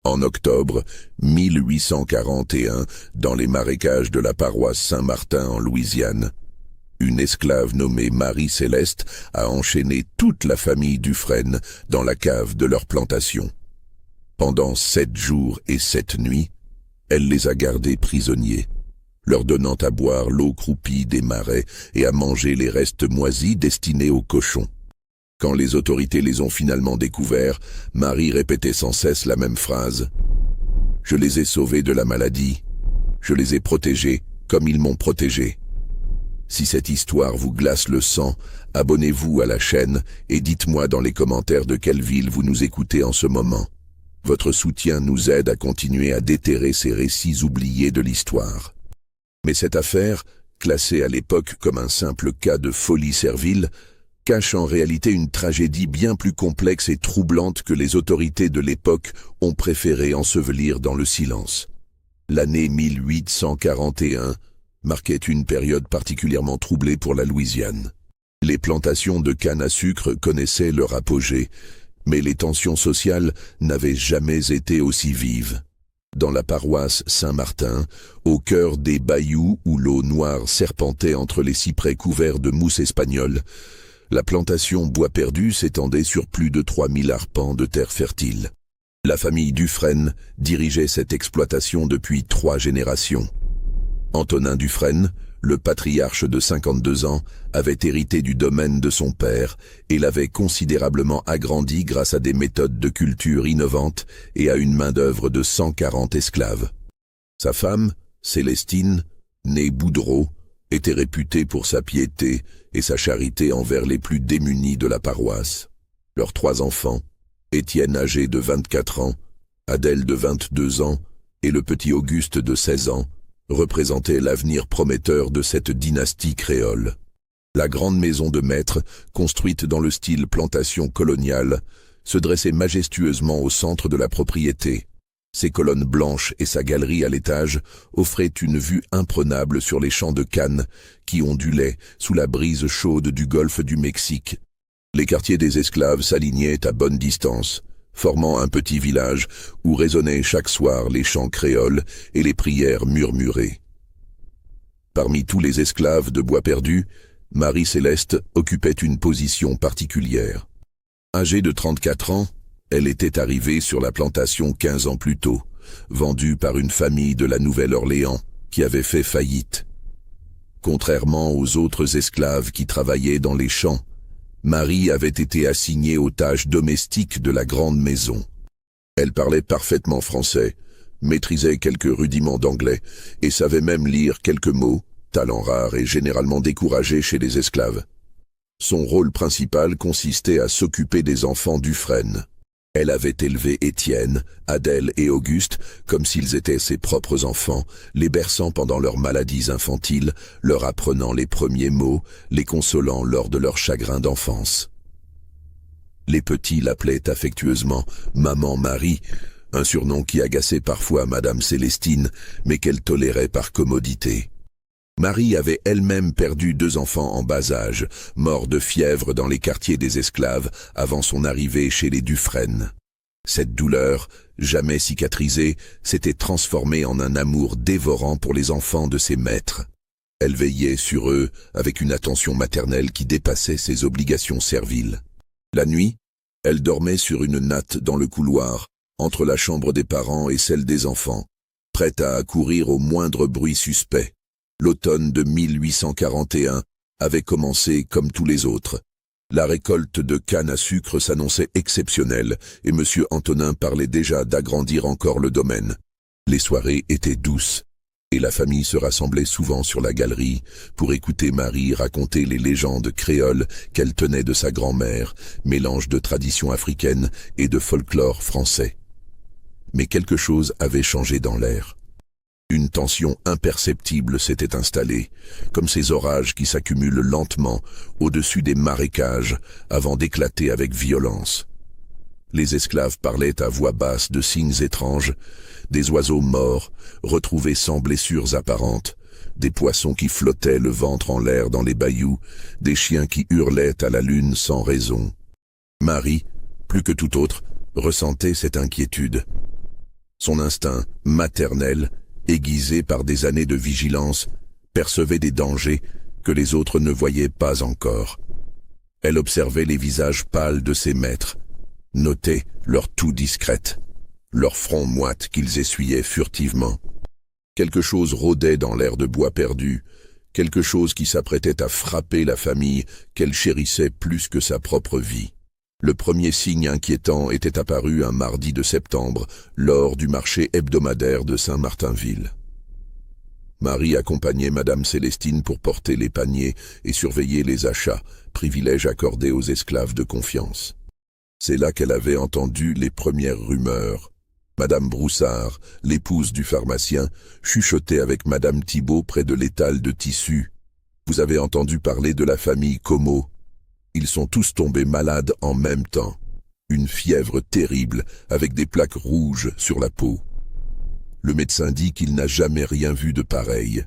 En octobre 1841, dans les marécages de la paroisse Saint-Martin en Louisiane, une esclave nommée Marie-Céleste a enchaîné toute la famille Dufresne dans la cave de leur plantation. Pendant 7 jours et 7 nuits, elle les a gardés prisonniers, leur donnant à boire l'eau croupie des marais et à manger les restes moisis destinés aux cochons. Quand les autorités les ont finalement découverts, Marie répétait sans cesse la même phrase. « Je les ai sauvés de la maladie. Je les ai protégés comme ils m'ont protégé. » Si cette histoire vous glace le sang, abonnez-vous à la chaîne et dites-moi dans les commentaires de quelle ville vous nous écoutez en ce moment. Votre soutien nous aide à continuer à déterrer ces récits oubliés de l'histoire. Mais cette affaire, classée à l'époque comme un simple cas de folie servile, cache en réalité une tragédie bien plus complexe et troublante que les autorités de l'époque ont préféré ensevelir dans le silence. L'année 1841 marquait une période particulièrement troublée pour la Louisiane. Les plantations de canne à sucre connaissaient leur apogée, mais les tensions sociales n'avaient jamais été aussi vives. Dans la paroisse Saint-Martin, au cœur des bayous où l'eau noire serpentait entre les cyprès couverts de mousse espagnole, la plantation Bois Perdu s'étendait sur plus de 3000 arpents de terre fertile. La famille Dufresne dirigeait cette exploitation depuis 3 générations. Antonin Dufresne, le patriarche de 52 ans, avait hérité du domaine de son père et l'avait considérablement agrandi grâce à des méthodes de culture innovantes et à une main-d'œuvre de 140 esclaves. Sa femme, Célestine, née Boudreau, était réputée pour sa piété et sa charité envers les plus démunis de la paroisse. Leurs 3 enfants, Étienne âgé de 24 ans, Adèle de 22 ans et le petit Auguste de 16 ans, représentaient l'avenir prometteur de cette dynastie créole. La grande maison de maître, construite dans le style plantation coloniale, se dressait majestueusement au centre de la propriété. Ses colonnes blanches et sa galerie à l'étage offraient une vue imprenable sur les champs de canne qui ondulaient sous la brise chaude du golfe du Mexique. Les quartiers des esclaves s'alignaient à bonne distance, formant un petit village où résonnaient chaque soir les chants créoles et les prières murmurées. Parmi tous les esclaves de Bois Perdu, Marie-Céleste occupait une position particulière. Âgée de 34 ans, elle était arrivée sur la plantation 15 ans plus tôt, vendue par une famille de la Nouvelle-Orléans qui avait fait faillite. Contrairement aux autres esclaves qui travaillaient dans les champs, Marie avait été assignée aux tâches domestiques de la grande maison. Elle parlait parfaitement français, maîtrisait quelques rudiments d'anglais et savait même lire quelques mots, talent rare et généralement découragé chez les esclaves. Son rôle principal consistait à s'occuper des enfants Dufresne. Elle avait élevé Étienne, Adèle et Auguste comme s'ils étaient ses propres enfants, les berçant pendant leurs maladies infantiles, leur apprenant les premiers mots, les consolant lors de leur chagrin d'enfance. Les petits l'appelaient affectueusement « Maman Marie », un surnom qui agaçait parfois Madame Célestine, mais qu'elle tolérait par commodité. Marie avait elle-même perdu 2 enfants en bas âge, morts de fièvre dans les quartiers des esclaves avant son arrivée chez les Dufresne. Cette douleur, jamais cicatrisée, s'était transformée en un amour dévorant pour les enfants de ses maîtres. Elle veillait sur eux avec une attention maternelle qui dépassait ses obligations serviles. La nuit, elle dormait sur une natte dans le couloir, entre la chambre des parents et celle des enfants, prête à accourir au moindre bruit suspect. L'automne de 1841 avait commencé comme tous les autres. La récolte de canne à sucre s'annonçait exceptionnelle et M. Antonin parlait déjà d'agrandir encore le domaine. Les soirées étaient douces et la famille se rassemblait souvent sur la galerie pour écouter Marie raconter les légendes créoles qu'elle tenait de sa grand-mère, mélange de tradition africaine et de folklore français. Mais quelque chose avait changé dans l'air. Une tension imperceptible s'était installée, comme ces orages qui s'accumulent lentement au-dessus des marécages avant d'éclater avec violence. Les esclaves parlaient à voix basse de signes étranges, des oiseaux morts, retrouvés sans blessures apparentes, des poissons qui flottaient le ventre en l'air dans les bayous, des chiens qui hurlaient à la lune sans raison. Marie, plus que tout autre, ressentait cette inquiétude. Son instinct maternel, aiguisé par des années de vigilance, percevait des dangers que les autres ne voyaient pas encore. Elle observait les visages pâles de ses maîtres, notait leur toux discrète, leurs fronts moites qu'ils essuyaient furtivement. Quelque chose rôdait dans l'air de bois perdu, quelque chose qui s'apprêtait à frapper la famille qu'elle chérissait plus que sa propre vie. Le premier signe inquiétant était apparu un mardi de septembre, lors du marché hebdomadaire de Saint-Martinville. Marie accompagnait Madame Célestine pour porter les paniers et surveiller les achats, privilège accordé aux esclaves de confiance. C'est là qu'elle avait entendu les premières rumeurs. Madame Broussard, l'épouse du pharmacien, chuchotait avec Madame Thibault près de l'étal de tissu. « Vous avez entendu parler de la famille Como. Ils sont tous tombés malades en même temps. Une fièvre terrible, avec des plaques rouges sur la peau. Le médecin dit qu'il n'a jamais rien vu de pareil. »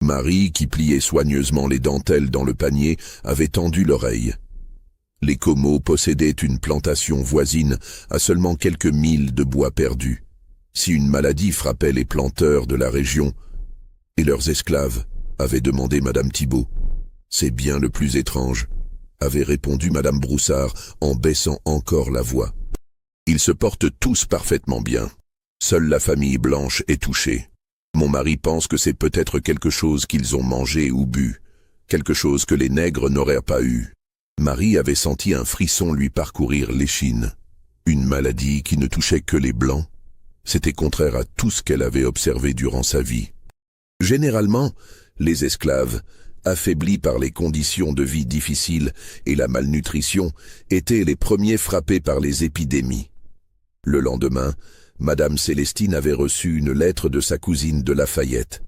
Marie, qui pliait soigneusement les dentelles dans le panier, avait tendu l'oreille. Les Como possédaient une plantation voisine à seulement quelques milles de bois perdu. Si une maladie frappait les planteurs de la région, et leurs esclaves, avait demandé Madame Thibault. C'est bien le plus étrange, avait répondu Madame Broussard en baissant encore la voix. Ils se portent tous parfaitement bien. Seule la famille Blanche est touchée. Mon mari pense que c'est peut-être quelque chose qu'ils ont mangé ou bu, quelque chose que les nègres n'auraient pas eu. Marie avait senti un frisson lui parcourir l'échine. Une maladie qui ne touchait que les Blancs. C'était contraire à tout ce qu'elle avait observé durant sa vie. Généralement, les esclaves, affaiblis par les conditions de vie difficiles et la malnutrition, étaient les premiers frappés par les épidémies. Le lendemain, Madame Célestine avait reçu une lettre de sa cousine de Lafayette.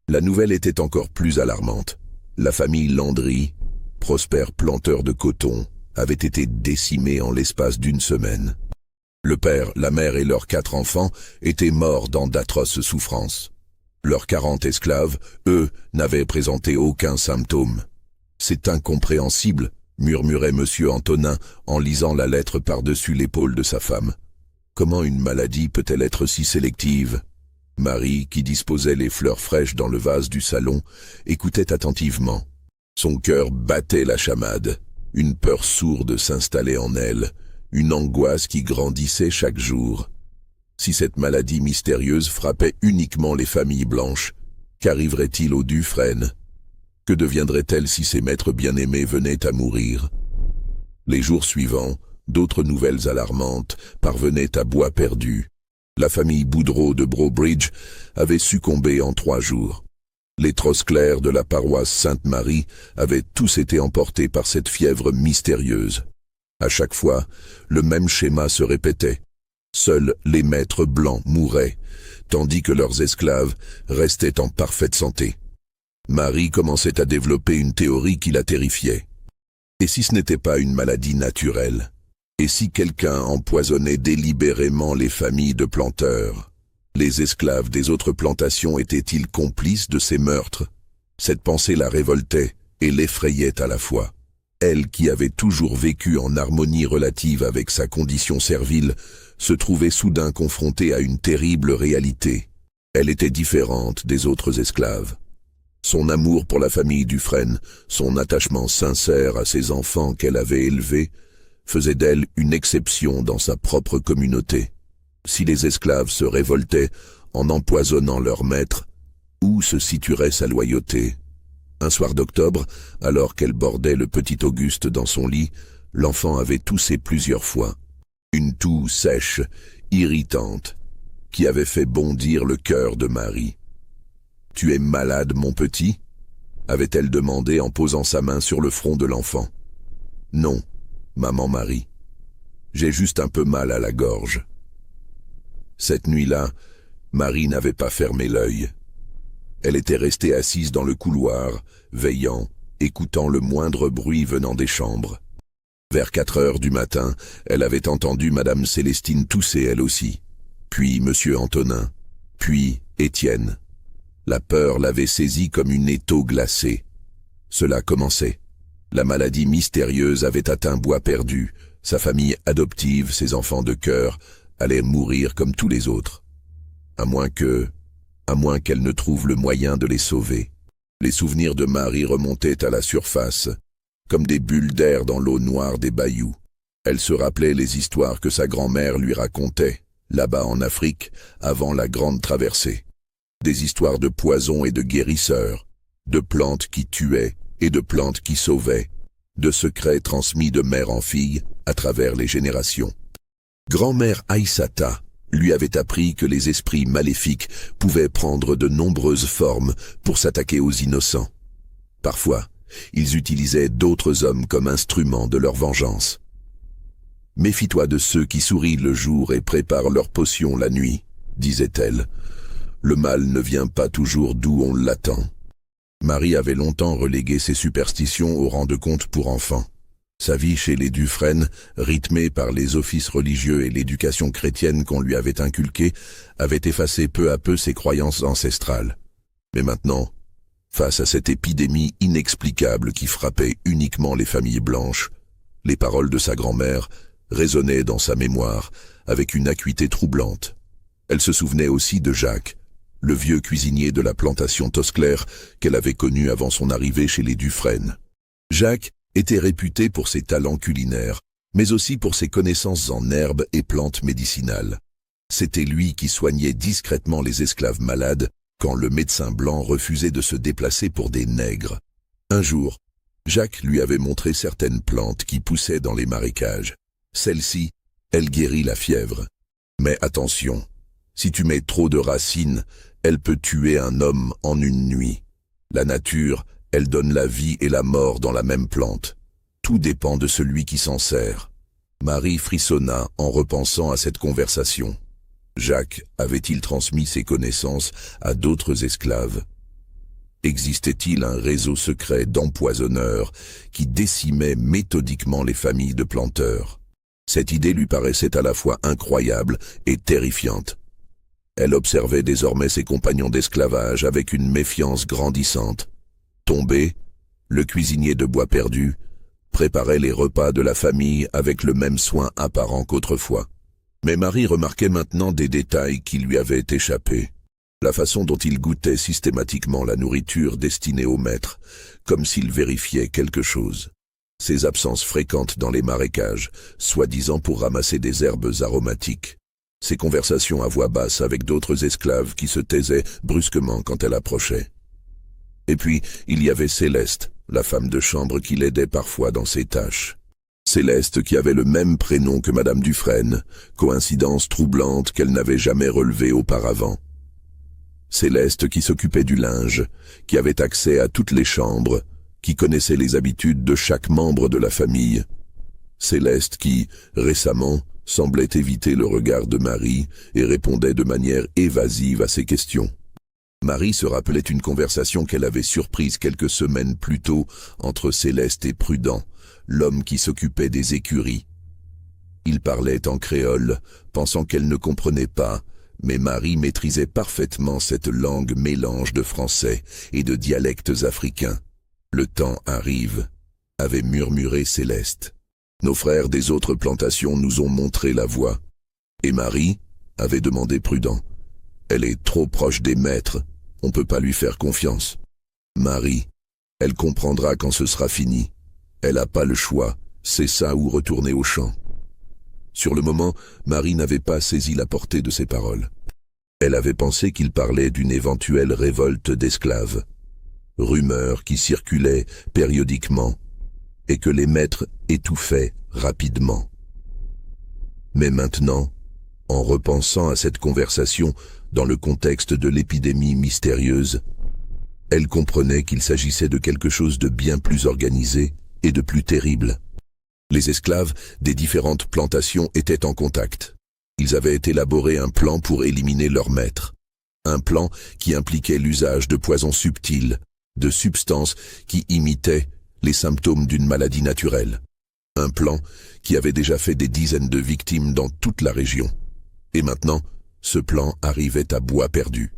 La nouvelle était encore plus alarmante. La famille Landry, prospère planteur de coton, avait été décimée en l'espace d'une semaine. Le père, la mère et leurs 4 enfants étaient morts dans d'atroces souffrances. Leurs 40 esclaves, eux, n'avaient présenté aucun symptôme. « C'est incompréhensible », murmurait Monsieur Antonin en lisant la lettre par-dessus l'épaule de sa femme. Comment une maladie peut-elle être si sélective? Marie, qui disposait les fleurs fraîches dans le vase du salon, écoutait attentivement. Son cœur battait la chamade. Une peur sourde s'installait en elle, une angoisse qui grandissait chaque jour. Si cette maladie mystérieuse frappait uniquement les familles blanches, qu'arriverait-il aux Dufresne? Que deviendrait-elle si ses maîtres bien-aimés venaient à mourir? Les jours suivants, d'autres nouvelles alarmantes parvenaient à bois perdu. La famille Boudreau de Brobridge avait succombé en 3 jours. Les trosses clairs de la paroisse Sainte-Marie avaient tous été emportés par cette fièvre mystérieuse. À chaque fois, le même schéma se répétait. Seuls les maîtres blancs mouraient, tandis que leurs esclaves restaient en parfaite santé. Marie commençait à développer une théorie qui la terrifiait. Et si ce n'était pas une maladie naturelle? Et si quelqu'un empoisonnait délibérément les familles de planteurs? Les esclaves des autres plantations étaient-ils complices de ces meurtres? Cette pensée la révoltait et l'effrayait à la fois. Elle, qui avait toujours vécu en harmonie relative avec sa condition servile, se trouvait soudain confrontée à une terrible réalité. Elle était différente des autres esclaves. Son amour pour la famille Dufresne, son attachement sincère à ses enfants qu'elle avait élevés, faisait d'elle une exception dans sa propre communauté. Si les esclaves se révoltaient en empoisonnant leur maître, où se situerait sa loyauté? Un soir d'octobre, alors qu'elle bordait le petit Auguste dans son lit, l'enfant avait toussé plusieurs fois. Une toux sèche, irritante, qui avait fait bondir le cœur de Marie. « Tu es malade, mon petit ?» avait-elle demandé en posant sa main sur le front de l'enfant. « Non, maman Marie. J'ai juste un peu mal à la gorge. » Cette nuit-là, Marie n'avait pas fermé l'œil. Elle était restée assise dans le couloir, veillant, écoutant le moindre bruit venant des chambres. Vers 4 heures du matin, elle avait entendu Madame Célestine tousser elle aussi, puis Monsieur Antonin, puis Étienne. La peur l'avait saisie comme une étau glacée. Cela commençait. La maladie mystérieuse avait atteint bois perdu, sa famille adoptive, ses enfants de cœur, allaient mourir comme tous les autres. À moins qu'elle ne trouve le moyen de les sauver. Les souvenirs de Marie remontaient à la surface, comme des bulles d'air dans l'eau noire des bayous. Elle se rappelait les histoires que sa grand-mère lui racontait, là-bas en Afrique, avant la grande traversée. Des histoires de poisons et de guérisseurs, de plantes qui tuaient et de plantes qui sauvaient, de secrets transmis de mère en fille à travers les générations. Grand-mère Aïssata lui avait appris que les esprits maléfiques pouvaient prendre de nombreuses formes pour s'attaquer aux innocents. Parfois, ils utilisaient d'autres hommes comme instruments de leur vengeance. « Méfie-toi de ceux qui sourient le jour et préparent leurs potions la nuit », disait-elle. « Le mal ne vient pas toujours d'où on l'attend. » Marie avait longtemps relégué ses superstitions au rang de conte pour enfants. Sa vie chez les Dufresne, rythmée par les offices religieux et l'éducation chrétienne qu'on lui avait inculquée, avait effacé peu à peu ses croyances ancestrales. Mais maintenant, face à cette épidémie inexplicable qui frappait uniquement les familles blanches, les paroles de sa grand-mère résonnaient dans sa mémoire avec une acuité troublante. Elle se souvenait aussi de Jacques, le vieux cuisinier de la plantation Tosclair qu'elle avait connu avant son arrivée chez les Dufresne. Jacques était réputé pour ses talents culinaires, mais aussi pour ses connaissances en herbes et plantes médicinales. C'était lui qui soignait discrètement les esclaves malades quand le médecin blanc refusait de se déplacer pour des nègres. Un jour, Jacques lui avait montré certaines plantes qui poussaient dans les marécages. Celle-ci, elle guérit la fièvre. Mais attention, si tu mets trop de racines, elle peut tuer un homme en une nuit. La nature, elle donne la vie et la mort dans la même plante. Tout dépend de celui qui s'en sert. Marie frissonna en repensant à cette conversation. Jacques avait-il transmis ses connaissances à d'autres esclaves? Existait-il un réseau secret d'empoisonneurs qui décimait méthodiquement les familles de planteurs? Cette idée lui paraissait à la fois incroyable et terrifiante. Elle observait désormais ses compagnons d'esclavage avec une méfiance grandissante. Tombé, le cuisinier de bois perdu préparait les repas de la famille avec le même soin apparent qu'autrefois. Mais Marie remarquait maintenant des détails qui lui avaient échappé. La façon dont il goûtait systématiquement la nourriture destinée au maître, comme s'il vérifiait quelque chose. Ses absences fréquentes dans les marécages, soi-disant pour ramasser des herbes aromatiques. Ses conversations à voix basse avec d'autres esclaves qui se taisaient brusquement quand elle approchait. Et puis, il y avait Céleste, la femme de chambre qui l'aidait parfois dans ses tâches. Céleste qui avait le même prénom que Madame Dufresne, coïncidence troublante qu'elle n'avait jamais relevée auparavant. Céleste qui s'occupait du linge, qui avait accès à toutes les chambres, qui connaissait les habitudes de chaque membre de la famille. Céleste qui, récemment, semblait éviter le regard de Marie et répondait de manière évasive à ses questions. Marie se rappelait une conversation qu'elle avait surprise quelques semaines plus tôt entre Céleste et Prudent, l'homme qui s'occupait des écuries. Ils parlaient en créole, pensant qu'elle ne comprenait pas, mais Marie maîtrisait parfaitement cette langue mélange de français et de dialectes africains. « Le temps arrive », avait murmuré Céleste. « Nos frères des autres plantations nous ont montré la voie. » Et Marie avait demandé Prudent. « Elle est trop proche des maîtres, on ne peut pas lui faire confiance. » Marie, elle comprendra quand ce sera fini. Elle n'a pas le choix, c'est ça ou retourner au champ. Sur le moment, Marie n'avait pas saisi la portée de ces paroles. Elle avait pensé qu'il parlait d'une éventuelle révolte d'esclaves. Rumeurs qui circulaient périodiquement et que les maîtres étouffaient rapidement. Mais maintenant, en repensant à cette conversation dans le contexte de l'épidémie mystérieuse, elle comprenait qu'il s'agissait de quelque chose de bien plus organisé et de plus terrible. Les esclaves des différentes plantations étaient en contact. Ils avaient élaboré un plan pour éliminer leur maître. Un plan qui impliquait l'usage de poisons subtils, de substances qui imitaient les symptômes d'une maladie naturelle. Un plan qui avait déjà fait des dizaines de victimes dans toute la région. Et maintenant, ce plan arrivait à bois perdu.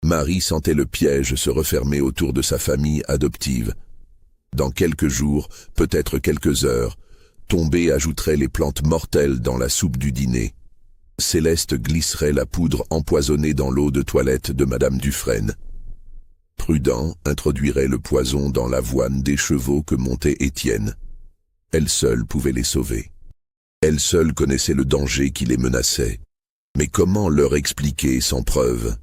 Marie sentait le piège se refermer autour de sa famille adoptive. Dans quelques jours, peut-être quelques heures, Tombé ajouterait les plantes mortelles dans la soupe du dîner. Céleste glisserait la poudre empoisonnée dans l'eau de toilette de Madame Dufresne. Prudent introduirait le poison dans l'avoine des chevaux que montait Étienne. Elle seule pouvait les sauver. Elle seule connaissait le danger qui les menaçait. Mais comment leur expliquer sans preuve?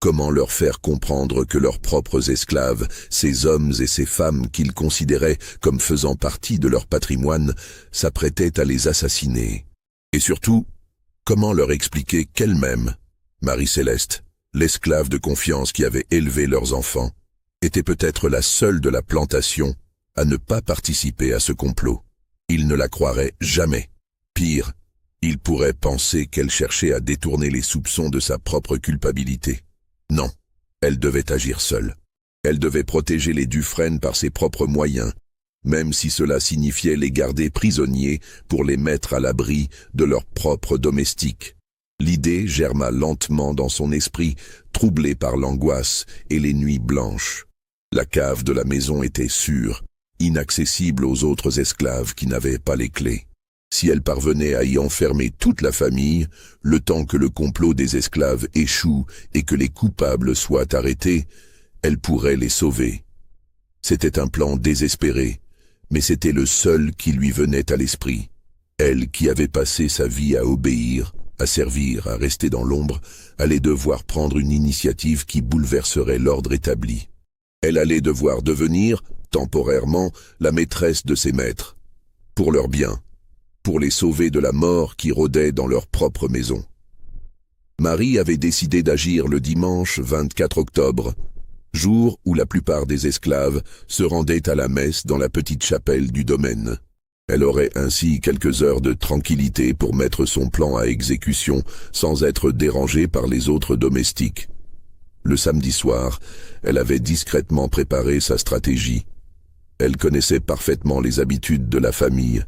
Comment leur faire comprendre que leurs propres esclaves, ces hommes et ces femmes qu'ils considéraient comme faisant partie de leur patrimoine, s'apprêtaient à les assassiner? Et surtout, comment leur expliquer qu'elle-même, Marie-Céleste, l'esclave de confiance qui avait élevé leurs enfants, était peut-être la seule de la plantation à ne pas participer à ce complot? Ils ne la croiraient jamais. Pire, ils pourraient penser qu'elle cherchait à détourner les soupçons de sa propre culpabilité. Non, elle devait agir seule. Elle devait protéger les Dufresne par ses propres moyens, même si cela signifiait les garder prisonniers pour les mettre à l'abri de leurs propres domestiques. L'idée germa lentement dans son esprit, troublé par l'angoisse et les nuits blanches. La cave de la maison était sûre, inaccessible aux autres esclaves qui n'avaient pas les clés. Si elle parvenait à y enfermer toute la famille, le temps que le complot des esclaves échoue et que les coupables soient arrêtés, elle pourrait les sauver. C'était un plan désespéré, mais c'était le seul qui lui venait à l'esprit. Elle, qui avait passé sa vie à obéir, à servir, à rester dans l'ombre, allait devoir prendre une initiative qui bouleverserait l'ordre établi. Elle allait devoir devenir, temporairement, la maîtresse de ses maîtres, pour leur bien, pour les sauver de la mort qui rôdait dans leur propre maison. Marie avait décidé d'agir le dimanche 24 octobre, jour où la plupart des esclaves se rendaient à la messe dans la petite chapelle du domaine. Elle aurait ainsi quelques heures de tranquillité pour mettre son plan à exécution sans être dérangée par les autres domestiques. Le samedi soir, elle avait discrètement préparé sa stratégie. Elle connaissait parfaitement les habitudes de la famille.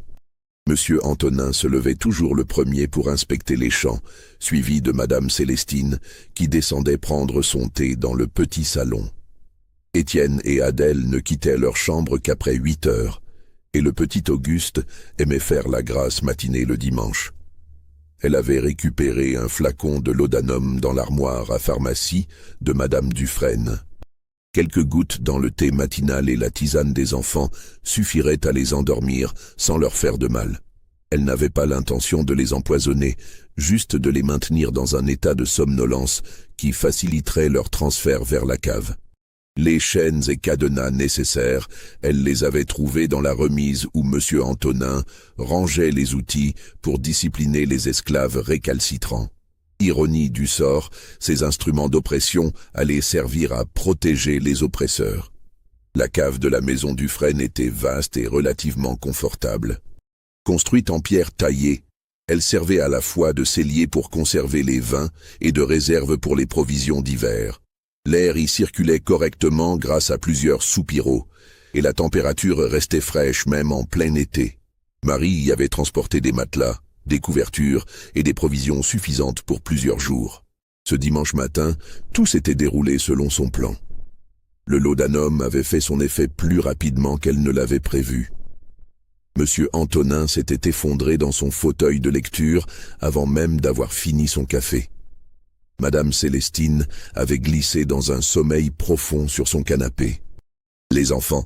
Monsieur Antonin se levait toujours le premier pour inspecter les champs, suivi de Madame Célestine, qui descendait prendre son thé dans le petit salon. Étienne et Adèle ne quittaient leur chambre qu'après 8 heures, et le petit Auguste aimait faire la grasse matinée le dimanche. Elle avait récupéré un flacon de laudanum dans l'armoire à pharmacie de Madame Dufresne. Quelques gouttes dans le thé matinal et la tisane des enfants suffiraient à les endormir sans leur faire de mal. Elle n'avait pas l'intention de les empoisonner, juste de les maintenir dans un état de somnolence qui faciliterait leur transfert vers la cave. Les chaînes et cadenas nécessaires, elle les avait trouvés dans la remise où Monsieur Antonin rangeait les outils pour discipliner les esclaves récalcitrants. Ironie du sort, ces instruments d'oppression allaient servir à protéger les oppresseurs. La cave de la maison Dufresne était vaste et relativement confortable. Construite en pierre taillée, elle servait à la fois de cellier pour conserver les vins et de réserve pour les provisions d'hiver. L'air y circulait correctement grâce à plusieurs soupiraux, et la température restait fraîche même en plein été. Marie y avait transporté des matelas, des couvertures et des provisions suffisantes pour plusieurs jours. Ce dimanche matin, tout s'était déroulé selon son plan. Le laudanum avait fait son effet plus rapidement qu'elle ne l'avait prévu. Monsieur Antonin s'était effondré dans son fauteuil de lecture avant même d'avoir fini son café. Madame Célestine avait glissé dans un sommeil profond sur son canapé. Les enfants,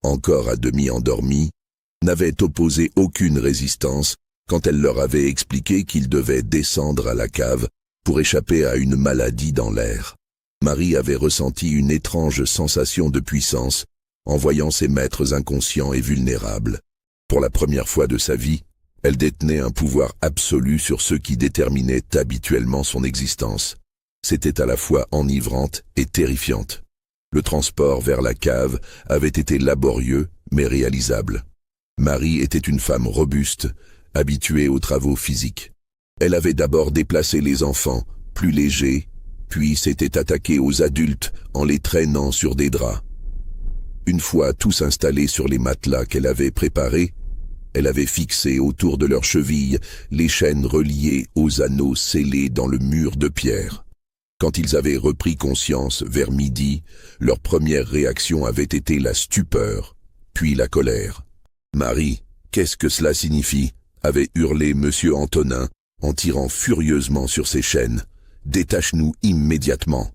encore à demi endormis, n'avaient opposé aucune résistance quand elle leur avait expliqué qu'ils devaient descendre à la cave pour échapper à une maladie dans l'air. Marie avait ressenti une étrange sensation de puissance en voyant ses maîtres inconscients et vulnérables. Pour la première fois de sa vie, elle détenait un pouvoir absolu sur ceux qui déterminaient habituellement son existence. C'était à la fois enivrante et terrifiante. Le transport vers la cave avait été laborieux mais réalisable. Marie était une femme robuste, habituée aux travaux physiques. Elle avait d'abord déplacé les enfants, plus légers, puis s'était attaquée aux adultes en les traînant sur des draps. Une fois tous installés sur les matelas qu'elle avait préparés, elle avait fixé autour de leurs chevilles les chaînes reliées aux anneaux scellés dans le mur de pierre. Quand ils avaient repris conscience vers midi, leur première réaction avait été la stupeur, puis la colère. « Marie, qu'est-ce que cela signifie ?» avait hurlé Monsieur Antonin, en tirant furieusement sur ses chaînes. « Détache-nous immédiatement. »«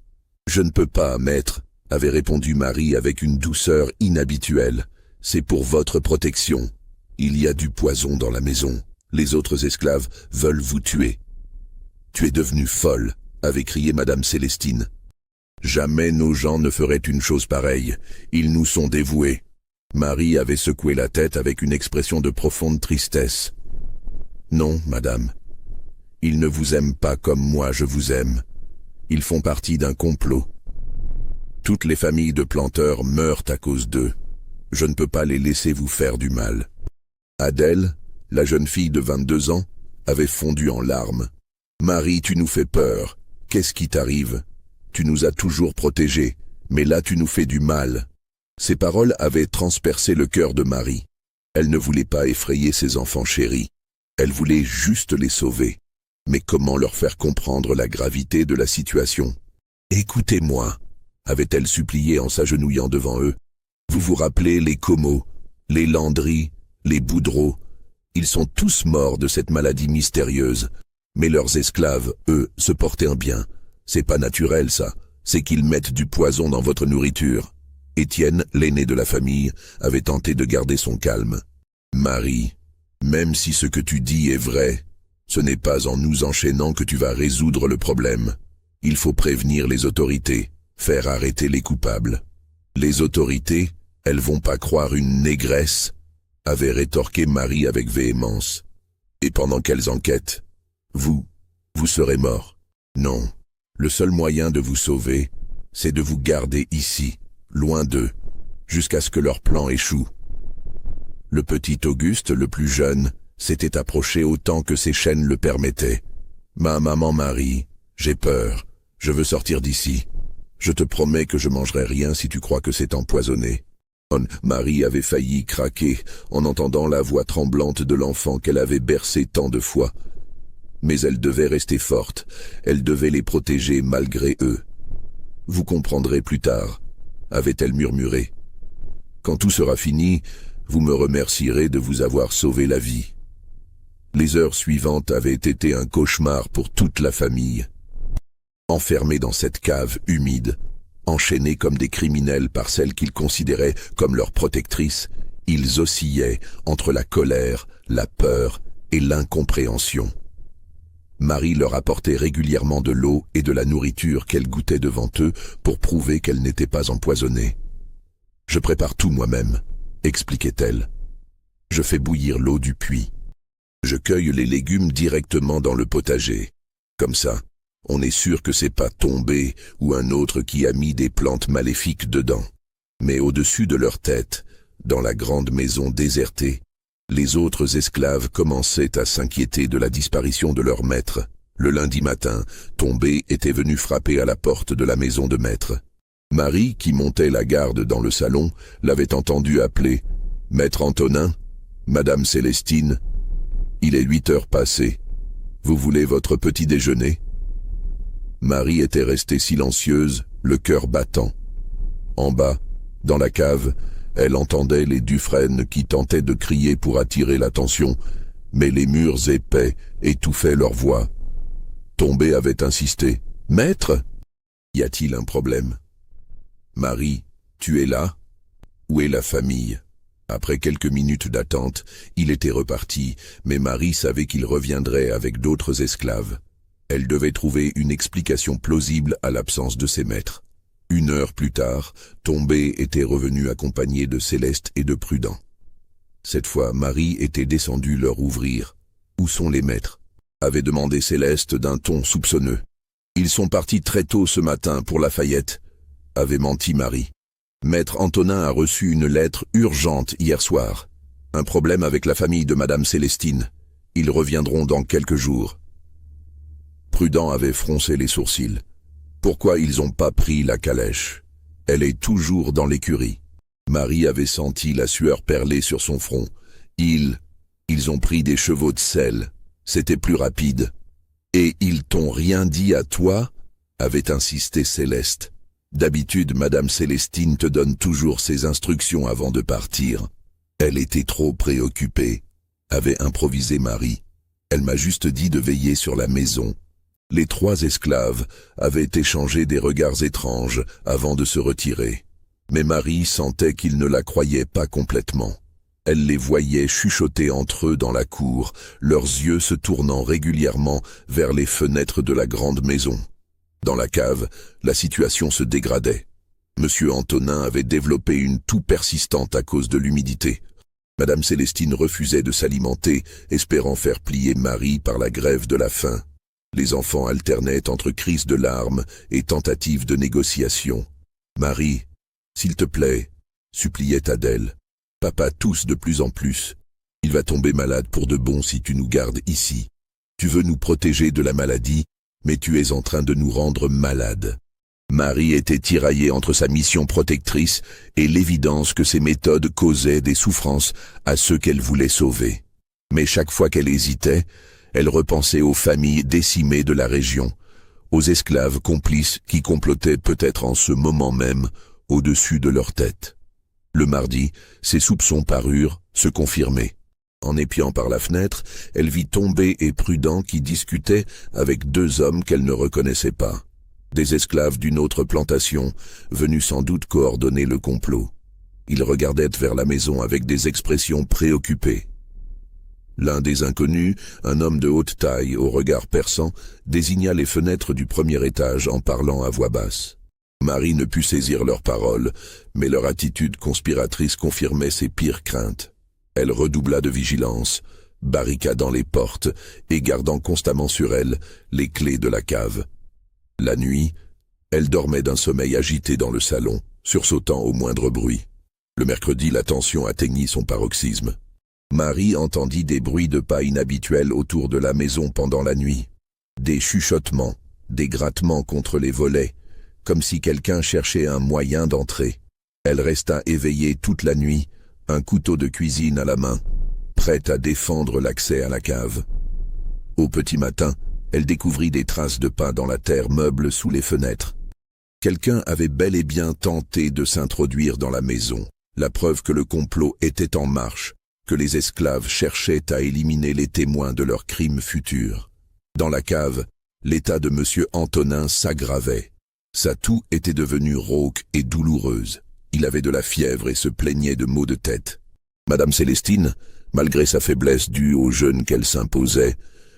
Je ne peux pas, maître, » avait répondu Marie avec une douceur inhabituelle. « C'est pour votre protection. Il y a du poison dans la maison. Les autres esclaves veulent vous tuer. »« Tu es devenue folle, » avait crié Madame Célestine. « Jamais nos gens ne feraient une chose pareille. Ils nous sont dévoués. » Marie avait secoué la tête avec une expression de profonde tristesse. « Non, madame. Ils ne vous aiment pas comme moi je vous aime. Ils font partie d'un complot. Toutes les familles de planteurs meurent à cause d'eux. Je ne peux pas les laisser vous faire du mal. » Adèle, la jeune fille de 22 ans, avait fondu en larmes. « Marie, tu nous fais peur. Qu'est-ce qui t'arrive? Tu nous as toujours protégés, mais là tu nous fais du mal. » Ces paroles avaient transpercé le cœur de Marie. Elle ne voulait pas effrayer ses enfants chéris. Elle voulait juste les sauver. Mais comment leur faire comprendre la gravité de la situation? « Écoutez-moi, » avait-elle supplié en s'agenouillant devant eux. « Vous vous rappelez les Como, les Landry, les Boudreau? Ils sont tous morts de cette maladie mystérieuse. Mais leurs esclaves, eux, se portaient bien. C'est pas naturel, ça. C'est qu'ils mettent du poison dans votre nourriture. » Étienne, l'aîné de la famille, avait tenté de garder son calme. « Marie, même si ce que tu dis est vrai, ce n'est pas en nous enchaînant que tu vas résoudre le problème. Il faut prévenir les autorités, faire arrêter les coupables. »« Les autorités, elles vont pas croire une négresse » avait rétorqué Marie avec véhémence. « Et pendant qu'elles enquêtent, vous serez mort. Non, le seul moyen de vous sauver, c'est de vous garder ici, loin d'eux, jusqu'à ce que leur plan échoue. » Le petit Auguste, le plus jeune, s'était approché autant que ses chaînes le permettaient. « Ma maman Marie, j'ai peur, je veux sortir d'ici. Je te promets que je mangerai rien si tu crois que c'est empoisonné. » Marie avait failli craquer en entendant la voix tremblante de l'enfant qu'elle avait bercé tant de fois. Mais elle devait rester forte, elle devait les protéger malgré eux. « Vous comprendrez plus tard, » avait-elle murmuré. « Quand tout sera fini, vous me remercierez de vous avoir sauvé la vie. » Les heures suivantes avaient été un cauchemar pour toute la famille. Enfermés dans cette cave humide, enchaînés comme des criminels par celle qu'ils considéraient comme leur protectrice, ils oscillaient entre la colère, la peur et l'incompréhension. Marie leur apportait régulièrement de l'eau et de la nourriture qu'elle goûtait devant eux pour prouver qu'elle n'était pas empoisonnée. « Je prépare tout moi-même, » expliquait-elle. « Je fais bouillir l'eau du puits. Je cueille les légumes directement dans le potager. Comme ça, on est sûr que c'est pas Tombé ou un autre qui a mis des plantes maléfiques dedans. » Mais au-dessus de leur tête, dans la grande maison désertée, les autres esclaves commençaient à s'inquiéter de la disparition de leur maître. Le lundi matin, Tombé était venu frapper à la porte de la maison de maître. Marie, qui montait la garde dans le salon, l'avait entendu appeler « Maître Antonin, Madame Célestine, il est 8 heures passées. Vous voulez votre petit déjeuner ?» Marie était restée silencieuse, le cœur battant. En bas, dans la cave, elle entendait les Dufresne qui tentaient de crier pour attirer l'attention, mais les murs épais étouffaient leur voix. Tombé avait insisté. « Maître, y a-t-il un problème ? » « Marie, tu es là ? Où est la famille ?» Après quelques minutes d'attente, il était reparti, mais Marie savait qu'il reviendrait avec d'autres esclaves. Elle devait trouver une explication plausible à l'absence de ses maîtres. 1 heure plus tard, Tombé était revenu accompagné de Céleste et de Prudent. Cette fois, Marie était descendue leur ouvrir. « Où sont les maîtres ?» avait demandé Céleste d'un ton soupçonneux. « Ils sont partis très tôt ce matin pour Lafayette », avait menti Marie. « Maître Antonin a reçu une lettre urgente hier soir. Un problème avec la famille de Madame Célestine. Ils reviendront dans quelques jours. » Prudent avait froncé les sourcils. Pourquoi ils n'ont pas pris la calèche? Elle est toujours dans l'écurie. Marie avait senti la sueur perler sur son front. Ils ont pris des chevaux de selle. C'était plus rapide. Et ils t'ont rien dit à toi? Avait insisté Céleste. D'habitude, Madame Célestine te donne toujours ses instructions avant de partir. Elle était trop préoccupée, avait improvisé Marie. Elle m'a juste dit de veiller sur la maison. » Les 3 esclaves avaient échangé des regards étranges avant de se retirer. Mais Marie sentait qu'ils ne la croyaient pas complètement. Elle les voyait chuchoter entre eux dans la cour, leurs yeux se tournant régulièrement vers les fenêtres de la grande maison. Dans la cave, la situation se dégradait. Monsieur Antonin avait développé une toux persistante à cause de l'humidité. Madame Célestine refusait de s'alimenter, espérant faire plier Marie par la grève de la faim. Les enfants alternaient entre crises de larmes et tentatives de négociation. « Marie, s'il te plaît, » suppliait Adèle. « Papa tousse de plus en plus. Il va tomber malade pour de bon si tu nous gardes ici. Tu veux nous protéger de la maladie, mais tu es en train de nous rendre malades. » Marie était tiraillée entre sa mission protectrice et l'évidence que ses méthodes causaient des souffrances à ceux qu'elle voulait sauver. Mais chaque fois qu'elle hésitait, elle repensait aux familles décimées de la région, aux esclaves complices qui complotaient peut-être en ce moment même au-dessus de leur tête. Le mardi, ses soupçons parurent se confirmer. En épiant par la fenêtre, elle vit Tombé et Prudent qui discutaient avec 2 hommes qu'elle ne reconnaissait pas. Des esclaves d'une autre plantation, venus sans doute coordonner le complot. Ils regardaient vers la maison avec des expressions préoccupées. L'un des inconnus, un homme de haute taille au regard perçant, désigna les fenêtres du premier étage en parlant à voix basse. Marie ne put saisir leurs paroles, mais leur attitude conspiratrice confirmait ses pires craintes. Elle redoubla de vigilance, barricadant les portes et gardant constamment sur elle les clés de la cave. La nuit, elle dormait d'un sommeil agité dans le salon, sursautant au moindre bruit. Le mercredi, la tension atteignit son paroxysme. Marie entendit des bruits de pas inhabituels autour de la maison pendant la nuit. Des chuchotements, des grattements contre les volets, comme si quelqu'un cherchait un moyen d'entrer. Elle resta éveillée toute la nuit, un couteau de cuisine à la main, prête à défendre l'accès à la cave. Au petit matin, elle découvrit des traces de pas dans la terre meuble sous les fenêtres. Quelqu'un avait bel et bien tenté de s'introduire dans la maison, la preuve que le complot était en marche, que les esclaves cherchaient à éliminer les témoins de leurs crimes futurs. Dans la cave, l'état de Monsieur Antonin s'aggravait. Sa toux était devenue rauque et douloureuse. Il avait de la fièvre et se plaignait de maux de tête. Madame Célestine, malgré sa faiblesse due au jeûne qu'elle s'imposait,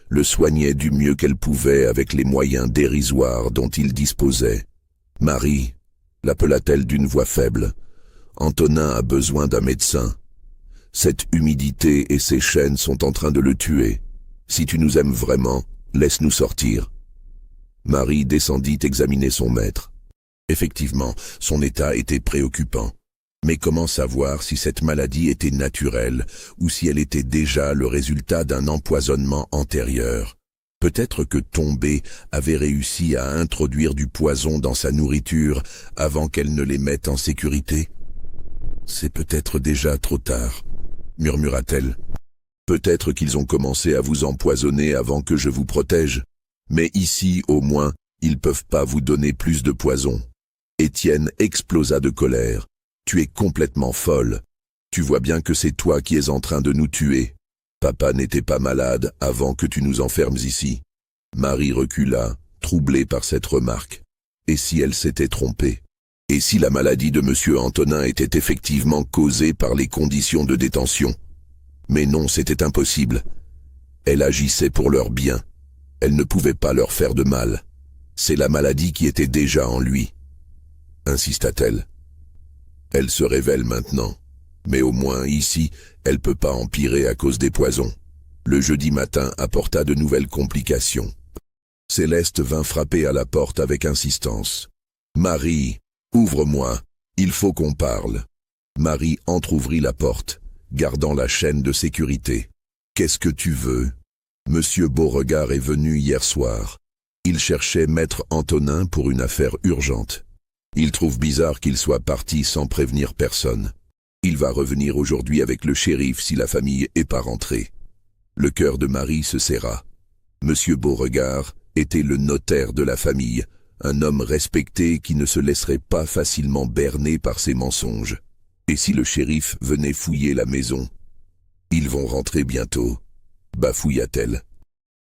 le soignait du mieux qu'elle pouvait avec les moyens dérisoires dont il disposait. « Marie » l'appela-t-elle d'une voix faible. « Antonin a besoin d'un médecin. Cette humidité et ces chaînes sont en train de le tuer. Si tu nous aimes vraiment, laisse-nous sortir. » Marie descendit examiner son maître. Effectivement, son état était préoccupant. Mais comment savoir si cette maladie était naturelle ou si elle était déjà le résultat d'un empoisonnement antérieur? Peut-être que Tombé avait réussi à introduire du poison dans sa nourriture avant qu'elle ne les mette en sécurité. « C'est peut-être déjà trop tard », murmura-t-elle. « Peut-être qu'ils ont commencé à vous empoisonner avant que je vous protège. Mais ici, au moins, ils peuvent pas vous donner plus de poison. » Étienne explosa de colère. « Tu es complètement folle. Tu vois bien que c'est toi qui es en train de nous tuer. Papa n'était pas malade avant que tu nous enfermes ici. » Marie recula, troublée par cette remarque. Et si elle s'était trompée? Et si la maladie de Monsieur Antonin était effectivement causée par les conditions de détention? Mais non, c'était impossible. Elle agissait pour leur bien. Elle ne pouvait pas leur faire de mal. C'est la maladie qui était déjà en lui, insista-t-elle. Elle se révèle maintenant, mais au moins ici, elle peut pas empirer à cause des poisons. Le jeudi matin apporta de nouvelles complications. Céleste vint frapper à la porte avec insistance. « Marie, ouvre-moi, il faut qu'on parle. » Marie entr'ouvrit la porte, gardant la chaîne de sécurité. « Qu'est-ce que tu veux? Monsieur Beauregard est venu hier soir. Il cherchait maître Antonin pour une affaire urgente. Il trouve bizarre qu'il soit parti sans prévenir personne. Il va revenir aujourd'hui avec le shérif si la famille est pas rentrée. » Le cœur de Marie se serra. Monsieur Beauregard était le notaire de la famille, un homme respecté qui ne se laisserait pas facilement berner par ses mensonges. Et si le shérif venait fouiller la maison? « Ils vont rentrer bientôt, » bafouilla-t-elle.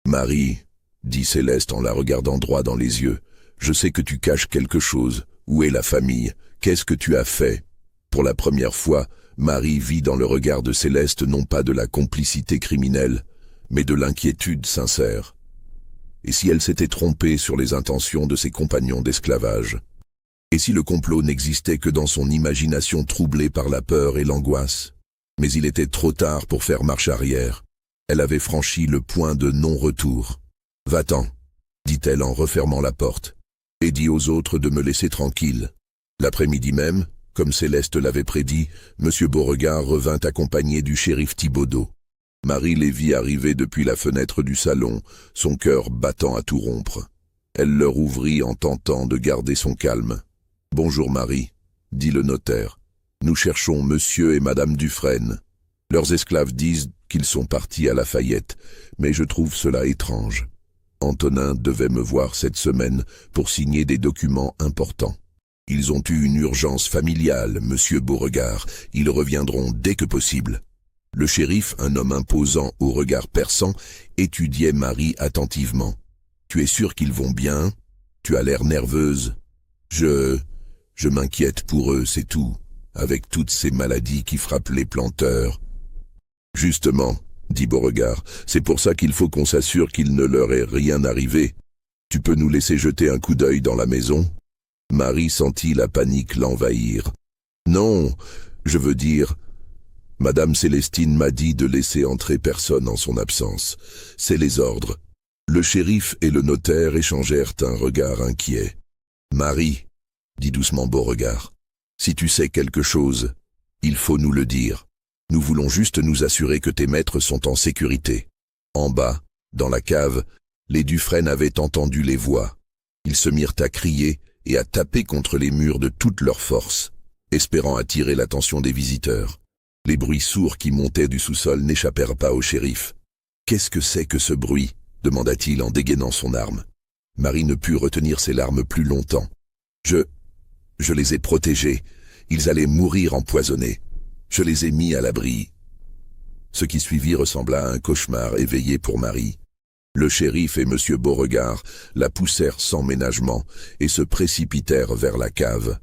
Marie, dit Céleste en la regardant droit dans les yeux, je sais que tu caches quelque chose. Où est la famille? Qu'est-ce que tu as fait? Pour la première fois, Marie vit dans le regard de Céleste non pas de la complicité criminelle, mais de l'inquiétude sincère. Et si elle s'était trompée sur les intentions de ses compagnons d'esclavage? Et si le complot n'existait que dans son imagination troublée par la peur et l'angoisse? Mais il était trop tard pour faire marche arrière. Elle avait franchi le point de non-retour. « Va-t'en », dit-elle en refermant la porte, « et dis aux autres de me laisser tranquille. » L'après-midi même, comme Céleste l'avait prédit, M. Beauregard revint accompagné du shérif Thibaudot. Marie les vit arriver depuis la fenêtre du salon, son cœur battant à tout rompre. Elle leur ouvrit en tentant de garder son calme. « Bonjour Marie, » dit le notaire. « Nous cherchons Monsieur et Madame Dufresne. Leurs esclaves disent qu'ils sont partis à Lafayette, mais je trouve cela étrange. Antonin devait me voir cette semaine pour signer des documents importants. Ils ont eu une urgence familiale, Monsieur Beauregard. Ils reviendront dès que possible. » Le shérif, un homme imposant au regard perçant, étudiait Marie attentivement. « Tu es sûre qu'ils vont bien? Tu as l'air nerveuse. »« Je m'inquiète pour eux, c'est tout, avec toutes ces maladies qui frappent les planteurs. »« Justement, » dit Beauregard, « c'est pour ça qu'il faut qu'on s'assure qu'il ne leur est rien arrivé. Tu peux nous laisser jeter un coup d'œil dans la maison ?» Marie sentit la panique l'envahir. « Non, je veux dire, Madame Célestine m'a dit de laisser entrer personne en son absence. C'est les ordres. » Le shérif et le notaire échangèrent un regard inquiet. « Marie, » dit doucement Beauregard, « si tu sais quelque chose, il faut nous le dire. Nous voulons juste nous assurer que tes maîtres sont en sécurité. » En bas, dans la cave, les Dufresne avaient entendu les voix. Ils se mirent à crier et à taper contre les murs de toute leur force, espérant attirer l'attention des visiteurs. Les bruits sourds qui montaient du sous-sol n'échappèrent pas au shérif. « Qu'est-ce que c'est que ce bruit ?» demanda-t-il en dégainant son arme. Marie ne put retenir ses larmes plus longtemps. « Je les ai protégés. Ils allaient mourir empoisonnés. Je les ai mis à l'abri. » Ce qui suivit ressembla à un cauchemar éveillé pour Marie. Le shérif et M. Beauregard la poussèrent sans ménagement et se précipitèrent vers la cave.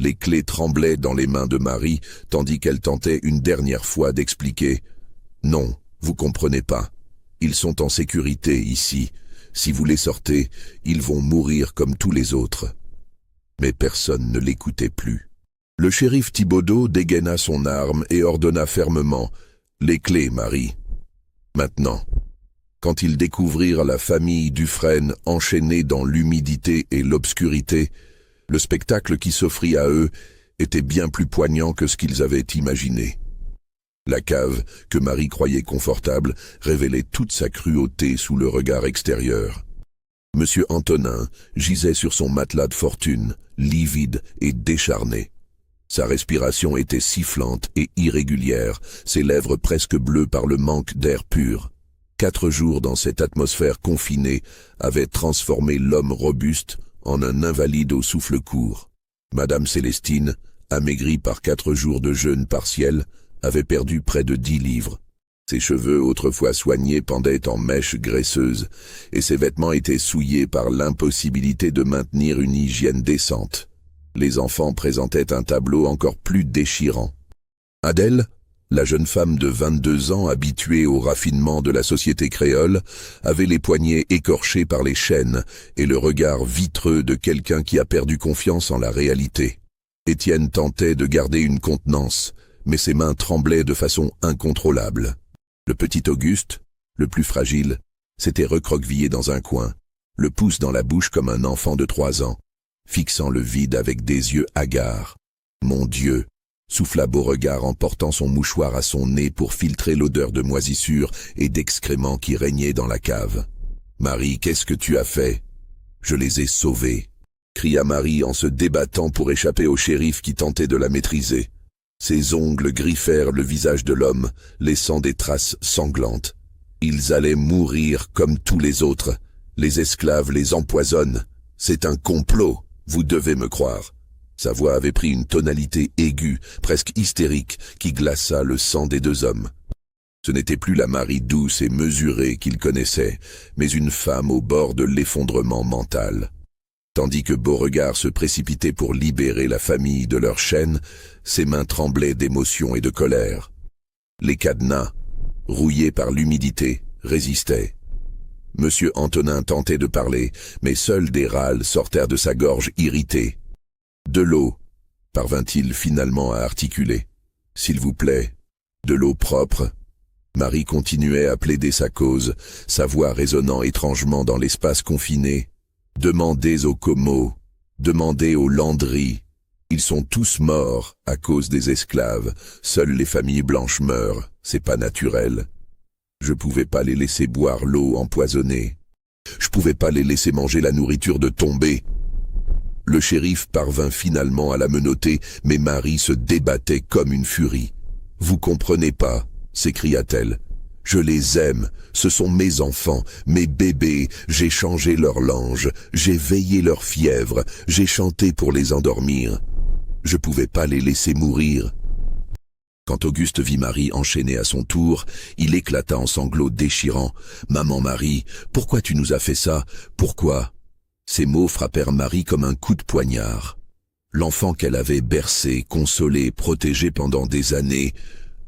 Les clés tremblaient dans les mains de Marie, tandis qu'elle tentait une dernière fois d'expliquer « Non, vous comprenez pas. Ils sont en sécurité ici. Si vous les sortez, ils vont mourir comme tous les autres. » Mais personne ne l'écoutait plus. Le shérif Thibaudot dégaina son arme et ordonna fermement « Les clés, Marie. » Maintenant, quand ils découvrirent la famille Dufresne enchaînée dans l'humidité et l'obscurité, le spectacle qui s'offrit à eux était bien plus poignant que ce qu'ils avaient imaginé. La cave, que Marie croyait confortable, révélait toute sa cruauté sous le regard extérieur. Monsieur Antonin gisait sur son matelas de fortune, livide et décharné. Sa respiration était sifflante et irrégulière, ses lèvres presque bleues par le manque d'air pur. 4 jours dans cette atmosphère confinée avaient transformé l'homme robuste en un invalide au souffle court. Madame Célestine, amaigrie par 4 jours de jeûne partiel, avait perdu près de 10 livres. Ses cheveux, autrefois soignés, pendaient en mèches graisseuses, et ses vêtements étaient souillés par l'impossibilité de maintenir une hygiène décente. Les enfants présentaient un tableau encore plus déchirant. Adèle, la jeune femme de 22 ans habituée au raffinement de la société créole, avait les poignets écorchés par les chaînes et le regard vitreux de quelqu'un qui a perdu confiance en la réalité. Étienne tentait de garder une contenance, mais ses mains tremblaient de façon incontrôlable. Le petit Auguste, le plus fragile, s'était recroquevillé dans un coin, le pouce dans la bouche comme un enfant de 3 ans, fixant le vide avec des yeux hagards. « Mon Dieu !» souffla Beauregard en portant son mouchoir à son nez pour filtrer l'odeur de moisissure et d'excréments qui régnait dans la cave. « Marie, qu'est-ce que tu as fait ?»« Je les ai sauvés !» cria Marie en se débattant pour échapper au shérif qui tentait de la maîtriser. Ses ongles griffèrent le visage de l'homme, laissant des traces sanglantes. Ils allaient mourir comme tous les autres. Les esclaves les empoisonnent. C'est un complot, vous devez me croire. Sa voix avait pris une tonalité aiguë, presque hystérique, qui glaça le sang des 2 hommes. Ce n'était plus la Marie douce et mesurée qu'il connaissait, mais une femme au bord de l'effondrement mental. Tandis que Beauregard se précipitait pour libérer la famille de leur chaîne, ses mains tremblaient d'émotion et de colère. Les cadenas, rouillés par l'humidité, résistaient. Monsieur Antonin tentait de parler, mais seuls des râles sortèrent de sa gorge irritée. « De l'eau » parvint-il finalement à articuler. « S'il vous plaît, de l'eau propre » Marie continuait à plaider sa cause, sa voix résonnant étrangement dans l'espace confiné. « Demandez aux Como, demandez aux Landry. Ils sont tous morts à cause des esclaves. Seules les familles blanches meurent, c'est pas naturel. Je pouvais pas les laisser boire l'eau empoisonnée. Je pouvais pas les laisser manger la nourriture de tombée. » Le shérif parvint finalement à la menotter, mais Marie se débattait comme une furie. « Vous comprenez pas » s'écria-t-elle. « Je les aime, ce sont mes enfants, mes bébés, j'ai changé leur lange, j'ai veillé leur fièvre, j'ai chanté pour les endormir. Je pouvais pas les laisser mourir. » Quand Auguste vit Marie enchaînée à son tour, il éclata en sanglots déchirants. « Maman Marie, pourquoi tu nous as fait ça? Pourquoi ?» Ces mots frappèrent Marie comme un coup de poignard. L'enfant qu'elle avait bercé, consolé, protégé pendant des années,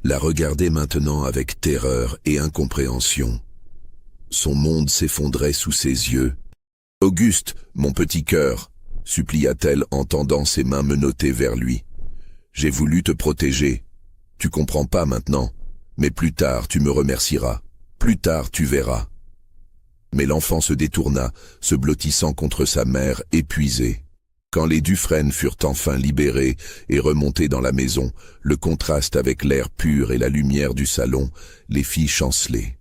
la regardait maintenant avec terreur et incompréhension. Son monde s'effondrait sous ses yeux. « Auguste, mon petit cœur !» supplia-t-elle en tendant ses mains menottées vers lui. « J'ai voulu te protéger. Tu comprends pas maintenant, mais plus tard tu me remercieras. Plus tard tu verras. » Mais l'enfant se détourna, se blottissant contre sa mère épuisée. Quand les Dufresne furent enfin libérés et remontés dans la maison, le contraste avec l'air pur et la lumière du salon les fit chanceler.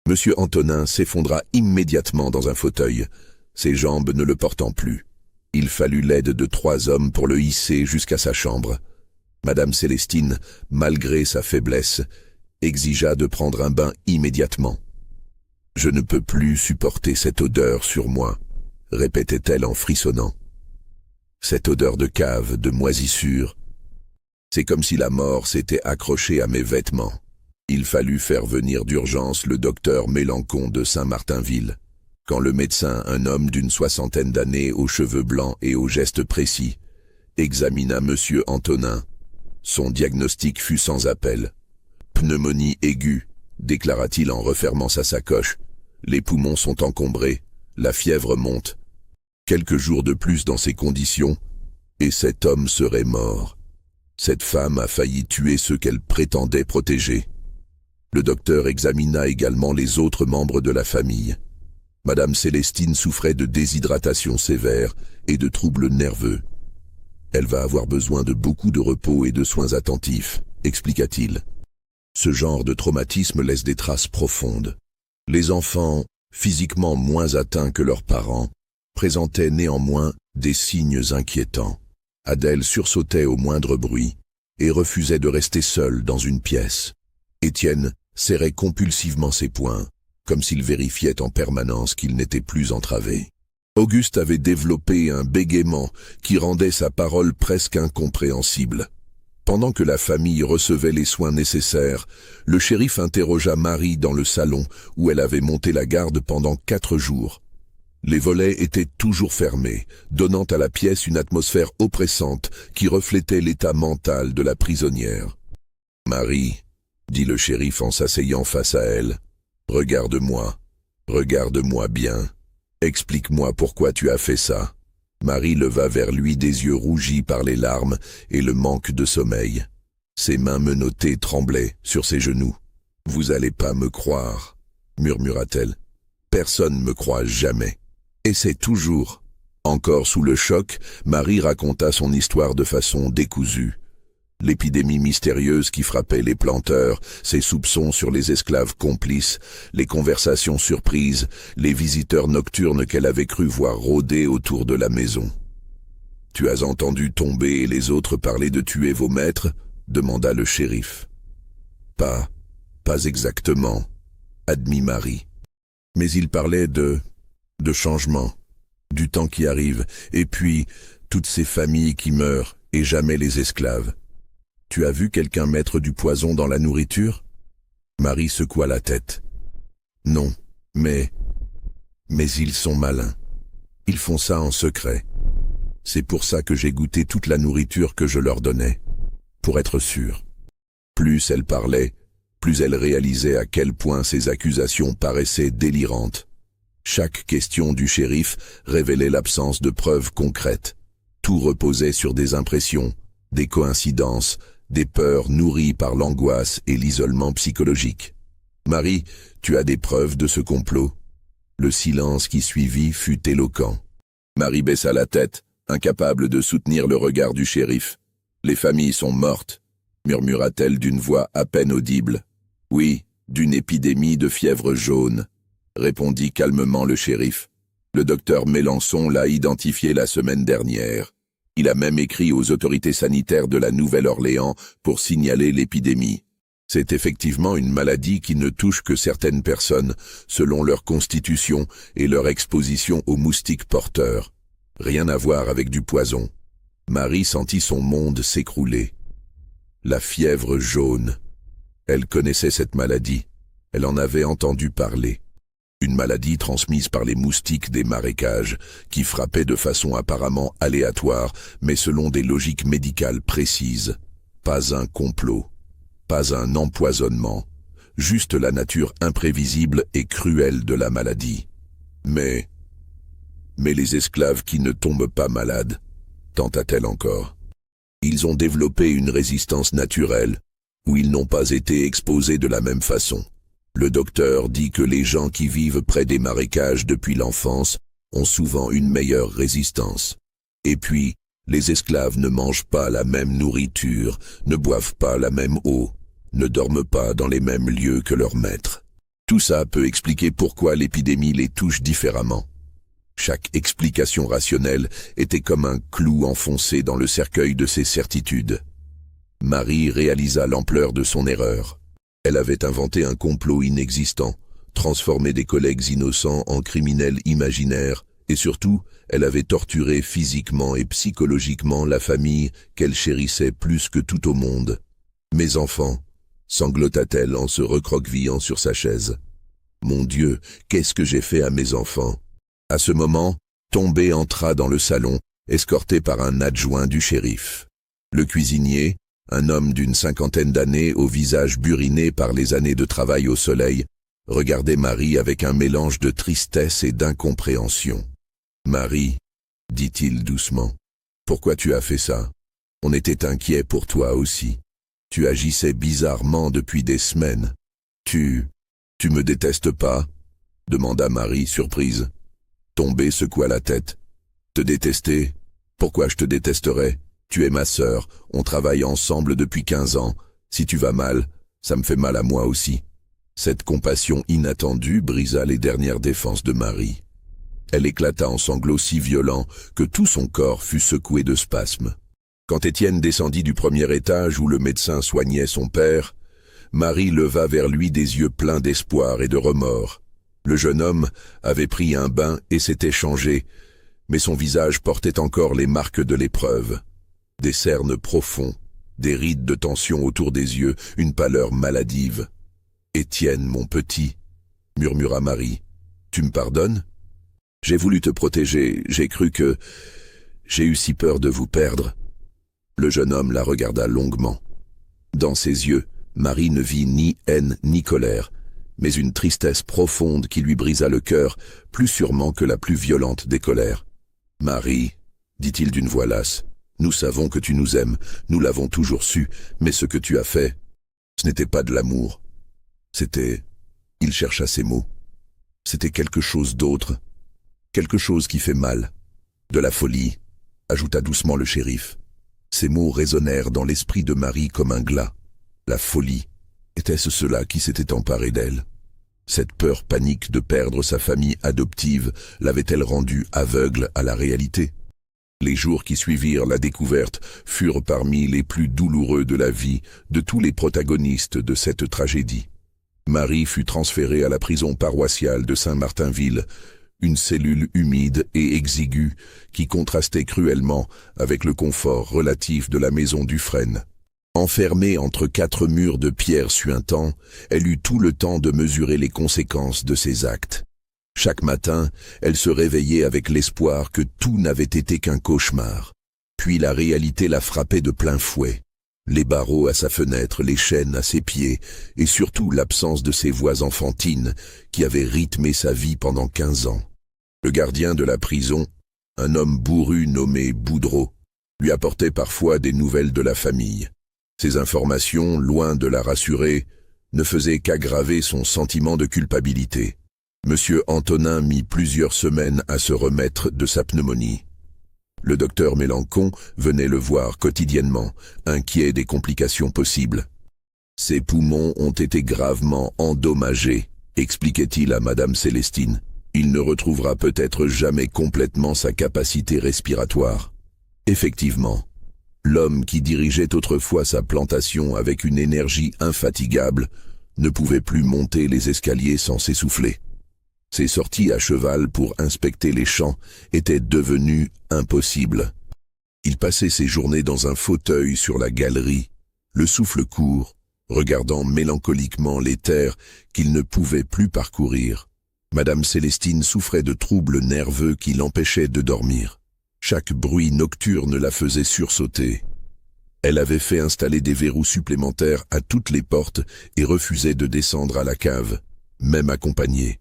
Monsieur Antonin s'effondra immédiatement dans un fauteuil, ses jambes ne le portant plus. Il fallut l'aide de 3 hommes pour le hisser jusqu'à sa chambre. Madame Célestine, malgré sa faiblesse, exigea de prendre un bain immédiatement. « Je ne peux plus supporter cette odeur sur moi », répétait-elle en frissonnant. Cette odeur de cave, de moisissure. C'est comme si la mort s'était accrochée à mes vêtements. Il fallut faire venir d'urgence le docteur Mélancon de Saint-Martinville. Quand le médecin, un homme d'une 60aine d'années, aux cheveux blancs et aux gestes précis, examina Monsieur Antonin, son diagnostic fut sans appel. « Pneumonie aiguë », déclara-t-il en refermant sa sacoche. « Les poumons sont encombrés, la fièvre monte. Quelques jours de plus dans ces conditions, et cet homme serait mort. Cette femme a failli tuer ceux qu'elle prétendait protéger. » Le docteur examina également les autres membres de la famille. Madame Célestine souffrait de déshydratation sévère et de troubles nerveux. « Elle va avoir besoin de beaucoup de repos et de soins attentifs », expliqua-t-il. Ce genre de traumatisme laisse des traces profondes. Les enfants, physiquement moins atteints que leurs parents, présentaient néanmoins des signes inquiétants. Adèle sursautait au moindre bruit et refusait de rester seule dans une pièce. Étienne serrait compulsivement ses poings, comme s'il vérifiait en permanence qu'il n'était plus entravé. Auguste avait développé un bégaiement qui rendait sa parole presque incompréhensible. Pendant que la famille recevait les soins nécessaires, le shérif interrogea Marie dans le salon où elle avait monté la garde pendant 4 jours. Les volets étaient toujours fermés, donnant à la pièce une atmosphère oppressante qui reflétait l'état mental de la prisonnière. « Marie, » dit le shérif en s'asseyant face à elle, « regarde-moi bien. Explique-moi pourquoi tu as fait ça. » Marie leva vers lui des yeux rougis par les larmes et le manque de sommeil. Ses mains menottées tremblaient sur ses genoux. « Vous allez pas me croire, » murmura-t-elle. « Personne me croit jamais. Et c'est toujours. » Encore sous le choc, Marie raconta son histoire de façon décousue. L'épidémie mystérieuse qui frappait les planteurs, ses soupçons sur les esclaves complices, les conversations surprises, les visiteurs nocturnes qu'elle avait cru voir rôder autour de la maison. « Tu as entendu Tomber et les autres parler de tuer vos maîtres ?» demanda le shérif. « Pas exactement, » admit Marie. « Mais il parlait de changement, du temps qui arrive, et puis toutes ces familles qui meurent et jamais les esclaves. Tu as vu quelqu'un mettre du poison dans la nourriture ? Marie secoua la tête. Non, mais ils sont malins. Ils font ça en secret. C'est pour ça que j'ai goûté toute la nourriture que je leur donnais. Pour être sûr. Plus elle parlait, plus elle réalisait à quel point ses accusations paraissaient délirantes. Chaque question du shérif révélait l'absence de preuves concrètes. Tout reposait sur des impressions, des coïncidences, des peurs nourries par l'angoisse et l'isolement psychologique. « Marie, tu as des preuves de ce complot ?» Le silence qui suivit fut éloquent. Marie baissa la tête, incapable de soutenir le regard du shérif. « Les familles sont mortes », murmura-t-elle d'une voix à peine audible. « Oui, d'une épidémie de fièvre jaune », répondit calmement le shérif. Le docteur Mélençon l'a identifié la semaine dernière. Il a même écrit aux autorités sanitaires de la Nouvelle-Orléans pour signaler l'épidémie. C'est effectivement une maladie qui ne touche que certaines personnes, selon leur constitution et leur exposition aux moustiques porteurs. Rien à voir avec du poison. Marie sentit son monde s'écrouler. La fièvre jaune. Elle connaissait cette maladie. Elle en avait entendu parler. Une maladie transmise par les moustiques des marécages, qui frappait de façon apparemment aléatoire, mais selon des logiques médicales précises. Pas un complot, pas un empoisonnement, juste la nature imprévisible et cruelle de la maladie. Mais les esclaves qui ne tombent pas malades, tenta-t-elle encore. Ils ont développé une résistance naturelle, où ils n'ont pas été exposés de la même façon. Le docteur dit que les gens qui vivent près des marécages depuis l'enfance ont souvent une meilleure résistance. Et puis, les esclaves ne mangent pas la même nourriture, ne boivent pas la même eau, ne dorment pas dans les mêmes lieux que leurs maîtres. Tout ça peut expliquer pourquoi l'épidémie les touche différemment. Chaque explication rationnelle était comme un clou enfoncé dans le cercueil de ses certitudes. Marie réalisa l'ampleur de son erreur. Elle avait inventé un complot inexistant, transformé des collègues innocents en criminels imaginaires, et surtout, elle avait torturé physiquement et psychologiquement la famille qu'elle chérissait plus que tout au monde. « Mes enfants !» sanglota-t-elle en se recroquevillant sur sa chaise. « Mon Dieu, qu'est-ce que j'ai fait à mes enfants ?» À ce moment, Tombé entra dans le salon, escorté par un adjoint du shérif. Le cuisinier, un homme d'une cinquantaine d'années au visage buriné par les années de travail au soleil, regardait Marie avec un mélange de tristesse et d'incompréhension. « Marie, dit-il doucement, pourquoi tu as fait ça? On était inquiet pour toi aussi. Tu agissais bizarrement depuis des semaines. Tu me détestes pas? Demanda Marie, surprise. Tombé secoua la tête. Te détester? Pourquoi je te détesterais? Tu es ma sœur, on travaille ensemble depuis 15 ans. Si tu vas mal, ça me fait mal à moi aussi. Cette compassion inattendue brisa les dernières défenses de Marie. Elle éclata en sanglots si violents que tout son corps fut secoué de spasmes. Quand Étienne descendit du premier étage où le médecin soignait son père, Marie leva vers lui des yeux pleins d'espoir et de remords. Le jeune homme avait pris un bain et s'était changé, mais son visage portait encore les marques de l'épreuve. Des cernes profonds, des rides de tension autour des yeux, une pâleur maladive. « Étienne, mon petit, » murmura Marie, « tu me pardonnes? J'ai voulu te protéger, j'ai cru que... J'ai eu si peur de vous perdre. » Le jeune homme la regarda longuement. Dans ses yeux, Marie ne vit ni haine ni colère, mais une tristesse profonde qui lui brisa le cœur, plus sûrement que la plus violente des colères. « Marie, dit-il d'une voix lasse, nous savons que tu nous aimes, nous l'avons toujours su, mais ce que tu as fait, ce n'était pas de l'amour. C'était... » il chercha ses mots. « C'était quelque chose d'autre, quelque chose qui fait mal. De la folie, » ajouta doucement le shérif. Ces mots résonnèrent dans l'esprit de Marie comme un glas. La folie, était-ce cela qui s'était emparé d'elle? Cette peur panique de perdre sa famille adoptive l'avait-elle rendue aveugle à la réalité? Les jours qui suivirent la découverte furent parmi les plus douloureux de la vie de tous les protagonistes de cette tragédie. Marie fut transférée à la prison paroissiale de Saint-Martinville, une cellule humide et exiguë qui contrastait cruellement avec le confort relatif de la maison Dufresne. Enfermée entre 4 murs de pierre suintants, elle eut tout le temps de mesurer les conséquences de ses actes. Chaque matin, elle se réveillait avec l'espoir que tout n'avait été qu'un cauchemar. Puis la réalité la frappait de plein fouet. Les barreaux à sa fenêtre, les chaînes à ses pieds, et surtout l'absence de ses voix enfantines qui avaient rythmé sa vie pendant 15 ans. Le gardien de la prison, un homme bourru nommé Boudreau, lui apportait parfois des nouvelles de la famille. Ces informations, loin de la rassurer, ne faisaient qu'aggraver son sentiment de culpabilité. Monsieur Antonin mit plusieurs semaines à se remettre de sa pneumonie. Le docteur Mélancon venait le voir quotidiennement, inquiet des complications possibles. Ses poumons ont été gravement endommagés, expliquait-il à Madame Célestine. Il ne retrouvera peut-être jamais complètement sa capacité respiratoire. Effectivement, l'homme qui dirigeait autrefois sa plantation avec une énergie infatigable ne pouvait plus monter les escaliers sans s'essouffler. Ses sorties à cheval pour inspecter les champs étaient devenues impossibles. Il passait ses journées dans un fauteuil sur la galerie, le souffle court, regardant mélancoliquement les terres qu'il ne pouvait plus parcourir. Madame Célestine souffrait de troubles nerveux qui l'empêchaient de dormir. Chaque bruit nocturne la faisait sursauter. Elle avait fait installer des verrous supplémentaires à toutes les portes et refusait de descendre à la cave, même accompagnée.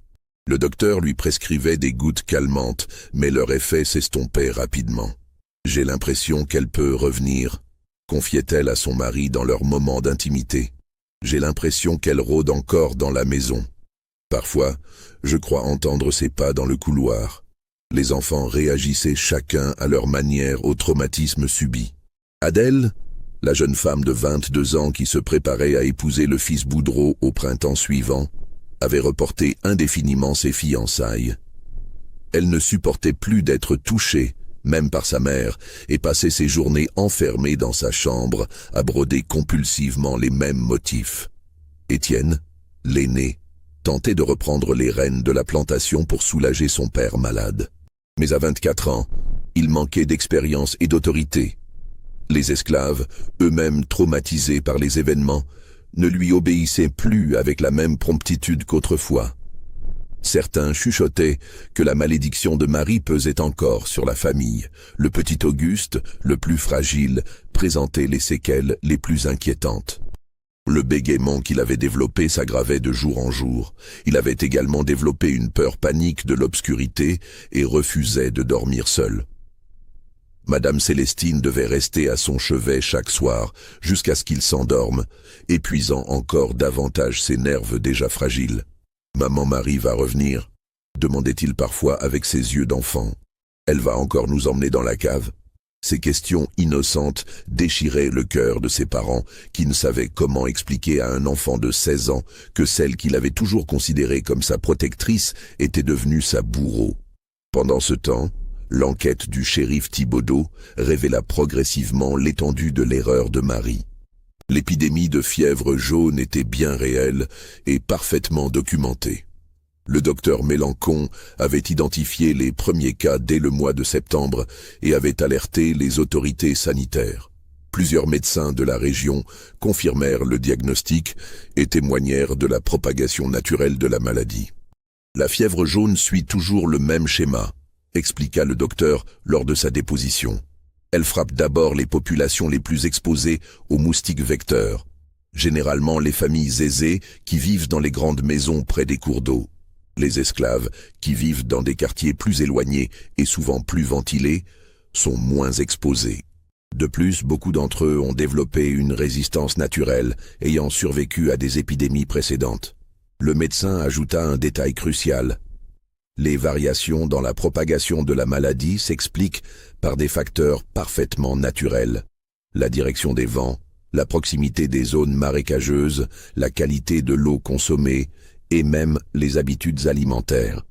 Le docteur lui prescrivait des gouttes calmantes, mais leur effet s'estompait rapidement. « J'ai l'impression qu'elle peut revenir », confiait-elle à son mari dans leurs moments d'intimité. « J'ai l'impression qu'elle rôde encore dans la maison. Parfois, je crois entendre ses pas dans le couloir. » Les enfants réagissaient chacun à leur manière au traumatisme subi. Adèle, la jeune femme de 22 ans qui se préparait à épouser le fils Boudreau au printemps suivant, avait reporté indéfiniment ses fiançailles. Elle ne supportait plus d'être touchée, même par sa mère, et passait ses journées enfermée dans sa chambre à broder compulsivement les mêmes motifs. Étienne, l'aîné, tentait de reprendre les rênes de la plantation pour soulager son père malade. Mais à 24 ans, il manquait d'expérience et d'autorité. Les esclaves, eux-mêmes traumatisés par les événements, ne lui obéissaient plus avec la même promptitude qu'autrefois. Certains chuchotaient que la malédiction de Marie pesait encore sur la famille. Le petit Auguste, le plus fragile, présentait les séquelles les plus inquiétantes. Le bégaiement qu'il avait développé s'aggravait de jour en jour. Il avait également développé une peur panique de l'obscurité et refusait de dormir seul. Madame Célestine devait rester à son chevet chaque soir jusqu'à ce qu'il s'endorme, épuisant encore davantage ses nerfs déjà fragiles. « Maman Marie va revenir ?» demandait-il parfois avec ses yeux d'enfant. « Elle va encore nous emmener dans la cave ?» Ces questions innocentes déchiraient le cœur de ses parents qui ne savaient comment expliquer à un enfant de 16 ans que celle qu'il avait toujours considérée comme sa protectrice était devenue sa bourreau. Pendant ce temps, l'enquête du shérif Thibaudeau révéla progressivement l'étendue de l'erreur de Marie. L'épidémie de fièvre jaune était bien réelle et parfaitement documentée. Le docteur Mélancon avait identifié les premiers cas dès le mois de septembre et avait alerté les autorités sanitaires. Plusieurs médecins de la région confirmèrent le diagnostic et témoignèrent de la propagation naturelle de la maladie. La fièvre jaune suit toujours le même schéma, expliqua le docteur lors de sa déposition. Elle frappe d'abord les populations les plus exposées aux moustiques vecteurs, généralement les familles aisées qui vivent dans les grandes maisons près des cours d'eau. Les esclaves, qui vivent dans des quartiers plus éloignés et souvent plus ventilés, sont moins exposés. De plus, beaucoup d'entre eux ont développé une résistance naturelle, ayant survécu à des épidémies précédentes. Le médecin ajouta un détail crucial. Les variations dans la propagation de la maladie s'expliquent par des facteurs parfaitement naturels. La direction des vents, la proximité des zones marécageuses, la qualité de l'eau consommée, et même les habitudes alimentaires.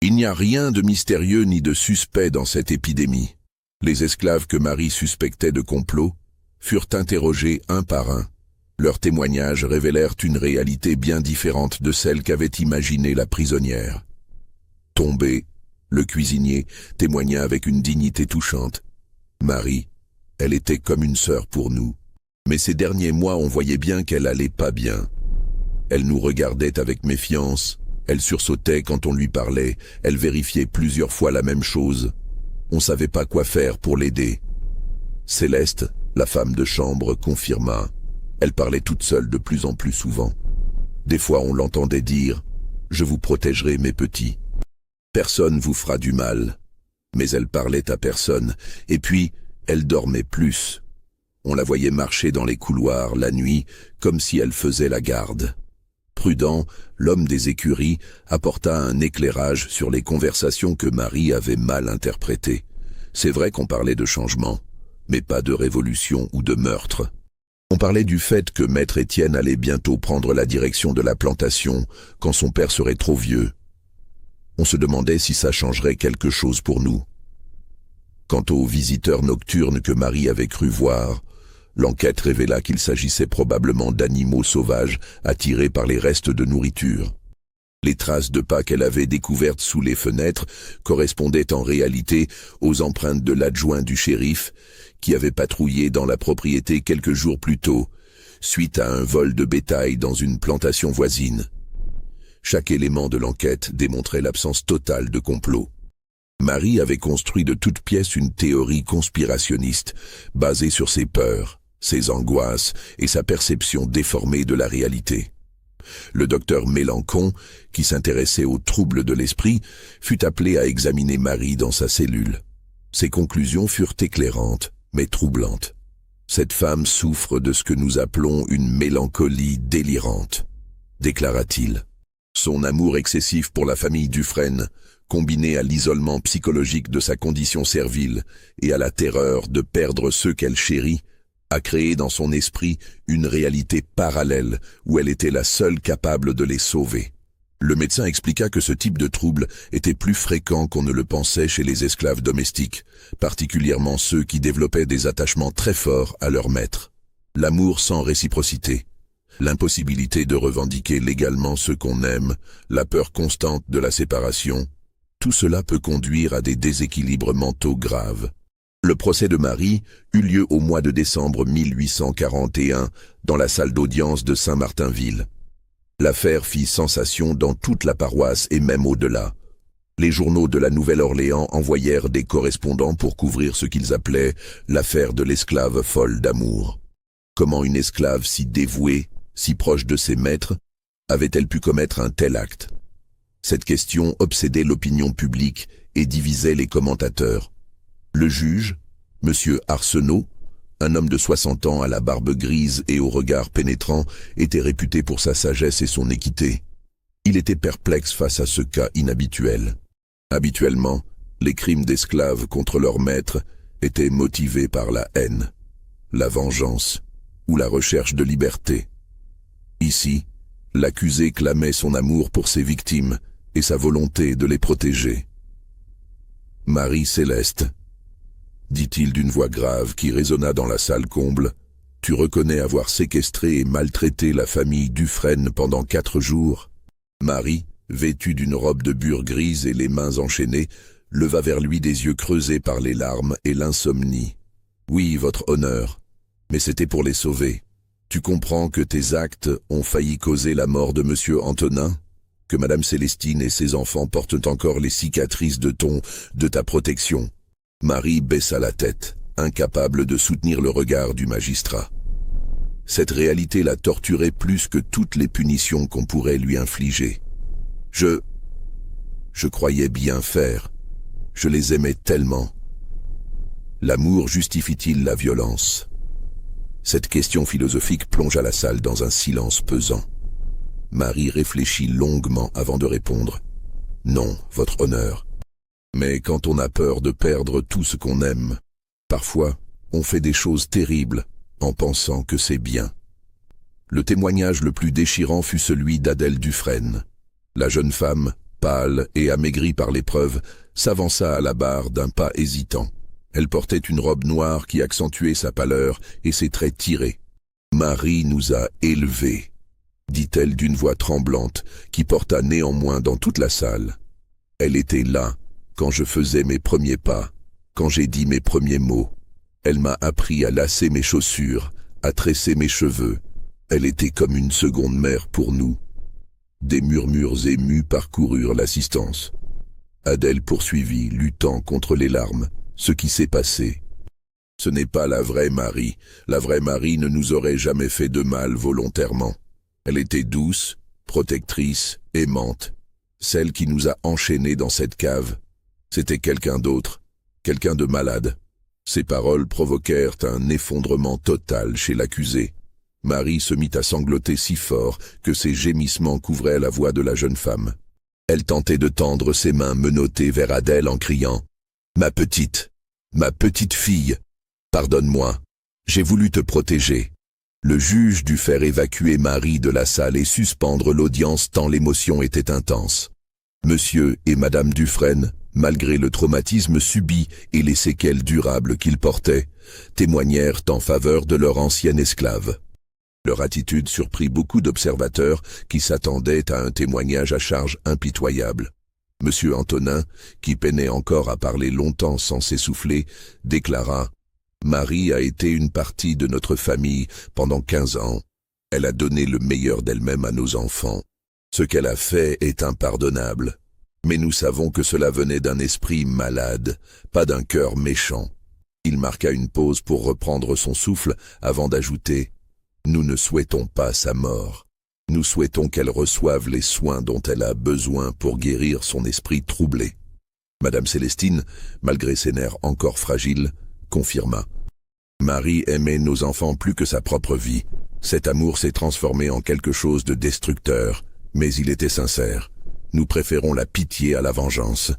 Il n'y a rien de mystérieux ni de suspect dans cette épidémie. Les esclaves que Marie suspectait de complot furent interrogés un par un. Leurs témoignages révélèrent une réalité bien différente de celle qu'avait imaginée la prisonnière. Tombé, le cuisinier témoigna avec une dignité touchante. « Marie, elle était comme une sœur pour nous. Mais ces derniers mois, on voyait bien qu'elle allait pas bien. Elle nous regardait avec méfiance, elle sursautait quand on lui parlait, elle vérifiait plusieurs fois la même chose. On savait pas quoi faire pour l'aider. Céleste, la femme de chambre, confirma. Elle parlait toute seule de plus en plus souvent. Des fois, on l'entendait dire « Je vous protégerai, mes petits. Personne vous fera du mal. » Mais elle parlait à personne, et puis, elle dormait plus. On la voyait marcher dans les couloirs la nuit, comme si elle faisait la garde. Prudent, l'homme des écuries, apporta un éclairage sur les conversations que Marie avait mal interprétées. C'est vrai qu'on parlait de changement, mais pas de révolution ou de meurtre. On parlait du fait que Maître Étienne allait bientôt prendre la direction de la plantation quand son père serait trop vieux. On se demandait si ça changerait quelque chose pour nous. Quant aux visiteurs nocturnes que Marie avait cru voir, l'enquête révéla qu'il s'agissait probablement d'animaux sauvages attirés par les restes de nourriture. Les traces de pas qu'elle avait découvertes sous les fenêtres correspondaient en réalité aux empreintes de l'adjoint du shérif qui avait patrouillé dans la propriété quelques jours plus tôt, suite à un vol de bétail dans une plantation voisine. Chaque élément de l'enquête démontrait l'absence totale de complot. Marie avait construit de toutes pièces une théorie conspirationniste basée sur ses peurs, ses angoisses et sa perception déformée de la réalité. Le docteur Mélenchon, qui s'intéressait aux troubles de l'esprit, fut appelé à examiner Marie dans sa cellule. Ses conclusions furent éclairantes, mais troublantes. Cette femme souffre de ce que nous appelons une mélancolie délirante, déclara-t-il. Son amour excessif pour la famille Dufresne, combiné à l'isolement psychologique de sa condition servile et à la terreur de perdre ceux qu'elle chérit, a créé dans son esprit une réalité parallèle où elle était la seule capable de les sauver. Le médecin expliqua que ce type de trouble était plus fréquent qu'on ne le pensait chez les esclaves domestiques, particulièrement ceux qui développaient des attachements très forts à leur maître. L'amour sans réciprocité, l'impossibilité de revendiquer légalement ce qu'on aime, la peur constante de la séparation, tout cela peut conduire à des déséquilibres mentaux graves. Le procès de Marie eut lieu au mois de décembre 1841 dans la salle d'audience de Saint-Martinville. L'affaire fit sensation dans toute la paroisse et même au-delà. Les journaux de la Nouvelle-Orléans envoyèrent des correspondants pour couvrir ce qu'ils appelaient l'affaire de l'esclave folle d'amour. Comment une esclave si dévouée, si proche de ses maîtres, avait-elle pu commettre un tel acte? Cette question obsédait l'opinion publique et divisait les commentateurs. Le juge, M. Arsenault, un homme de 60 ans à la barbe grise et au regard pénétrant, était réputé pour sa sagesse et son équité. Il était perplexe face à ce cas inhabituel. Habituellement, les crimes d'esclaves contre leur maître étaient motivés par la haine, la vengeance ou la recherche de liberté. Ici, l'accusé clamait son amour pour ses victimes et sa volonté de les protéger. « Marie Céleste », dit-il d'une voix grave qui résonna dans la salle comble, « tu reconnais avoir séquestré et maltraité la famille Dufresne pendant 4 jours ?» Marie, vêtue d'une robe de bure grise et les mains enchaînées, leva vers lui des yeux creusés par les larmes et l'insomnie. « Oui, votre honneur, mais c'était pour les sauver. Tu comprends que tes actes ont failli causer la mort de Monsieur Antonin, que Madame Célestine et ses enfants portent encore les cicatrices de ta protection. » Marie baissa la tête, incapable de soutenir le regard du magistrat. Cette réalité la torturait plus que toutes les punitions qu'on pourrait lui infliger. Je croyais bien faire. Je les aimais tellement. L'amour justifie-t-il la violence? Cette question philosophique plongea la salle dans un silence pesant. Marie réfléchit longuement avant de répondre. « Non, votre honneur. Mais quand on a peur de perdre tout ce qu'on aime, parfois, on fait des choses terribles en pensant que c'est bien. » Le témoignage le plus déchirant fut celui d'Adèle Dufresne. La jeune femme, pâle et amaigrie par l'épreuve, s'avança à la barre d'un pas hésitant. Elle portait une robe noire qui accentuait sa pâleur et ses traits tirés. « Marie nous a élevés », dit-elle d'une voix tremblante qui porta néanmoins dans toute la salle. Elle était là, quand je faisais mes premiers pas, quand j'ai dit mes premiers mots. Elle m'a appris à lasser mes chaussures, à tresser mes cheveux. Elle était comme une seconde mère pour nous. Des murmures émus parcoururent l'assistance. Adèle poursuivit, luttant contre les larmes, ce qui s'est passé. Ce n'est pas la vraie Marie. La vraie Marie ne nous aurait jamais fait de mal volontairement. Elle était douce, protectrice, aimante. Celle qui nous a enchaînés dans cette cave, c'était quelqu'un d'autre, quelqu'un de malade. Ces paroles provoquèrent un effondrement total chez l'accusé. Marie se mit à sangloter si fort que ses gémissements couvraient la voix de la jeune femme. Elle tentait de tendre ses mains menottées vers Adèle en criant « ma petite fille, pardonne-moi, j'ai voulu te protéger. » Le juge dut faire évacuer Marie de la salle et suspendre l'audience tant l'émotion était intense. Monsieur et Madame Dufresne, malgré le traumatisme subi et les séquelles durables qu'ils portaient, témoignèrent en faveur de leur ancienne esclave. Leur attitude surprit beaucoup d'observateurs qui s'attendaient à un témoignage à charge impitoyable. Monsieur Antonin, qui peinait encore à parler longtemps sans s'essouffler, déclara « Marie a été une partie de notre famille pendant 15 ans. Elle a donné le meilleur d'elle-même à nos enfants. Ce qu'elle a fait est impardonnable. Mais nous savons que cela venait d'un esprit malade, pas d'un cœur méchant. » Il marqua une pause pour reprendre son souffle avant d'ajouter « Nous ne souhaitons pas sa mort. Nous souhaitons qu'elle reçoive les soins dont elle a besoin pour guérir son esprit troublé. » Madame Célestine, malgré ses nerfs encore fragiles, confirma. Marie aimait nos enfants plus que sa propre vie. Cet amour s'est transformé en quelque chose de destructeur, mais il était sincère. Nous préférons la pitié à la vengeance.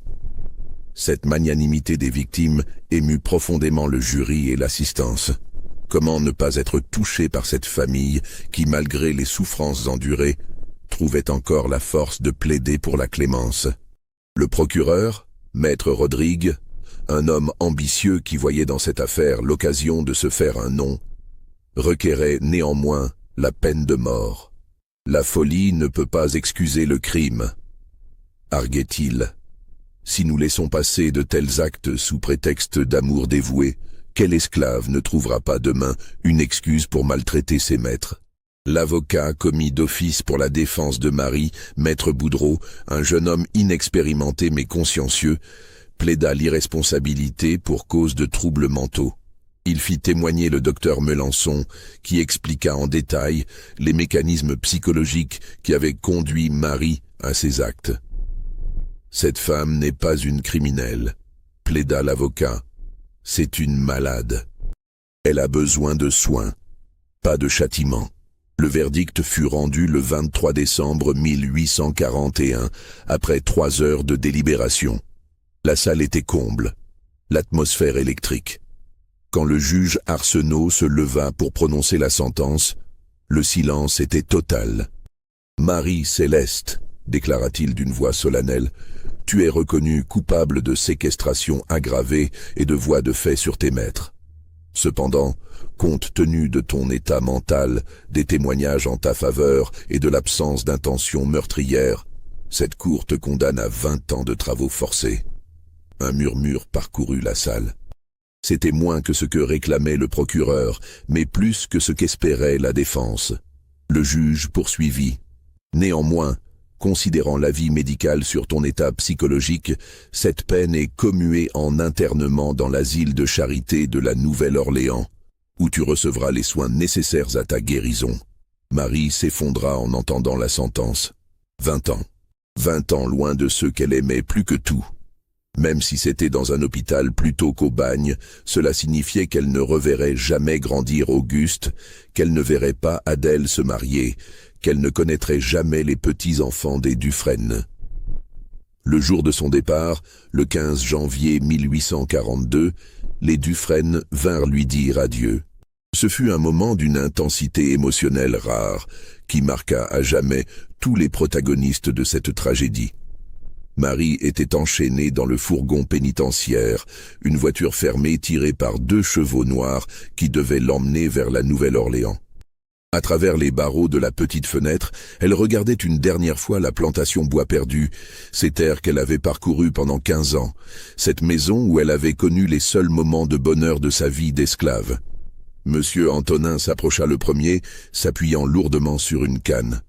Cette magnanimité des victimes émut profondément le jury et l'assistance. Comment ne pas être touché par cette famille qui, malgré les souffrances endurées, trouvait encore la force de plaider pour la clémence. Le procureur, Maître Rodrigue, un homme ambitieux qui voyait dans cette affaire l'occasion de se faire un nom, requérait néanmoins la peine de mort. La folie ne peut pas excuser le crime, arguait-il. Si nous laissons passer de tels actes sous prétexte d'amour dévoué, quel esclave ne trouvera pas demain une excuse pour maltraiter ses maîtres? L'avocat commis d'office pour la défense de Marie, Maître Boudreau, un jeune homme inexpérimenté mais consciencieux, plaida l'irresponsabilité pour cause de troubles mentaux. Il fit témoigner le docteur Melançon, qui expliqua en détail les mécanismes psychologiques qui avaient conduit Marie à ces actes. « Cette femme n'est pas une criminelle », plaida l'avocat. « C'est une malade. Elle a besoin de soins, pas de châtiment. » Le verdict fut rendu le 23 décembre 1841, après 3 heures de délibération. La salle était comble, l'atmosphère électrique. Quand le juge Arsenault se leva pour prononcer la sentence, le silence était total. « Marie Céleste, » déclara-t-il d'une voix solennelle, « tu es reconnue coupable de séquestration aggravée et de voies de fait sur tes maîtres. Cependant, compte tenu de ton état mental, des témoignages en ta faveur et de l'absence d'intention meurtrière, cette cour te condamne à 20 ans de travaux forcés. » Un murmure parcourut la salle. C'était moins que ce que réclamait le procureur, mais plus que ce qu'espérait la défense. Le juge poursuivit. « Néanmoins, considérant l'avis médical sur ton état psychologique, cette peine est commuée en internement dans l'asile de charité de la Nouvelle-Orléans, où tu recevras les soins nécessaires à ta guérison. » Marie s'effondra en entendant la sentence. 20 ans. 20 ans loin de ceux qu'elle aimait plus que tout. Même si c'était dans un hôpital plutôt qu'au bagne, cela signifiait qu'elle ne reverrait jamais grandir Auguste, qu'elle ne verrait pas Adèle se marier, qu'elle ne connaîtrait jamais les petits-enfants des Dufresne. Le jour de son départ, le 15 janvier 1842, les Dufresne vinrent lui dire adieu. Ce fut un moment d'une intensité émotionnelle rare, qui marqua à jamais tous les protagonistes de cette tragédie. Marie était enchaînée dans le fourgon pénitentiaire, une voiture fermée tirée par 2 chevaux noirs qui devaient l'emmener vers la Nouvelle-Orléans. À travers les barreaux de la petite fenêtre, elle regardait une dernière fois la plantation Bois Perdu, ces terres qu'elle avait parcourues pendant 15 ans, cette maison où elle avait connu les seuls moments de bonheur de sa vie d'esclave. Monsieur Antonin s'approcha le premier, s'appuyant lourdement sur une canne.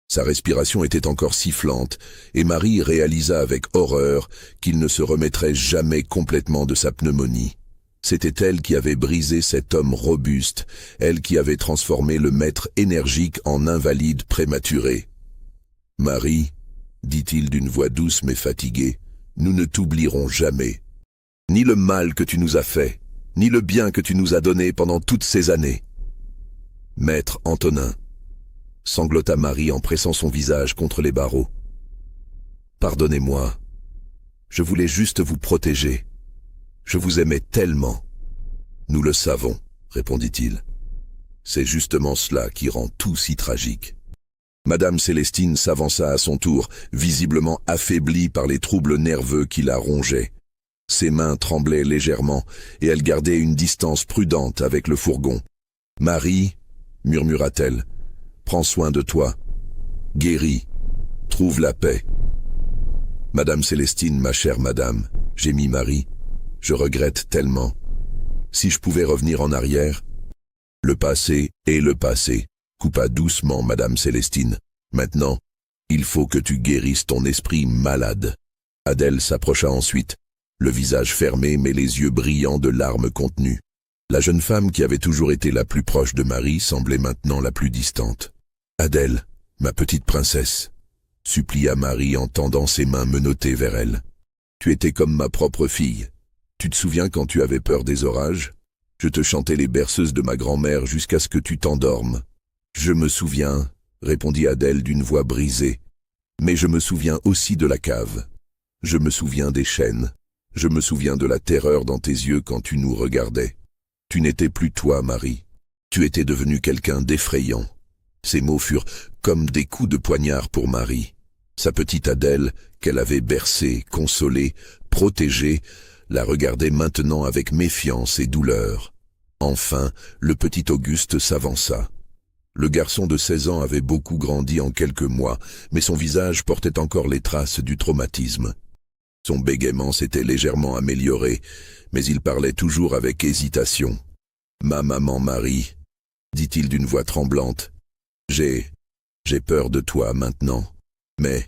Sa respiration était encore sifflante, et Marie réalisa avec horreur qu'il ne se remettrait jamais complètement de sa pneumonie. C'était elle qui avait brisé cet homme robuste, elle qui avait transformé le maître énergique en invalide prématuré. « Marie, dit-il d'une voix douce mais fatiguée, nous ne t'oublierons jamais. Ni le mal que tu nous as fait, ni le bien que tu nous as donné pendant toutes ces années. » Maître Antonin, sanglota Marie en pressant son visage contre les barreaux. Pardonnez-moi, je voulais juste vous protéger. Je vous aimais tellement. Nous le savons, répondit-il. C'est justement cela qui rend tout si tragique. Madame Célestine s'avança à son tour, visiblement affaiblie par les troubles nerveux qui la rongeaient. Ses mains tremblaient légèrement, et elle gardait une distance prudente avec le fourgon. « Marie, murmura-t-elle, prends soin de toi. Guéris. Trouve la paix. » « Madame Célestine, ma chère madame, gémit Marie, je regrette tellement. Si je pouvais revenir en arrière... » « Le passé est le passé, coupa doucement Madame Célestine. Maintenant, il faut que tu guérisses ton esprit malade. » Adèle s'approcha ensuite, le visage fermé mais les yeux brillants de larmes contenues. La jeune femme qui avait toujours été la plus proche de Marie semblait maintenant la plus distante. « Adèle, ma petite princesse, » supplia Marie en tendant ses mains menottées vers elle. « Tu étais comme ma propre fille. Tu te souviens quand tu avais peur des orages ? Je te chantais les berceuses de ma grand-mère jusqu'à ce que tu t'endormes. »« Je me souviens, » répondit Adèle d'une voix brisée, « mais je me souviens aussi de la cave. Je me souviens des chênes. Je me souviens de la terreur dans tes yeux quand tu nous regardais. Tu n'étais plus toi, Marie. Tu étais devenue quelqu'un d'effrayant. » Ces mots furent comme des coups de poignard pour Marie. Sa petite Adèle, qu'elle avait bercée, consolée, protégée, la regardait maintenant avec méfiance et douleur. Enfin, le petit Auguste s'avança. Le garçon de 16 ans avait beaucoup grandi en quelques mois, mais son visage portait encore les traces du traumatisme. Son bégaiement s'était légèrement amélioré, mais il parlait toujours avec hésitation. « Ma maman Marie, » dit-il d'une voix tremblante, « j'ai peur de toi maintenant, mais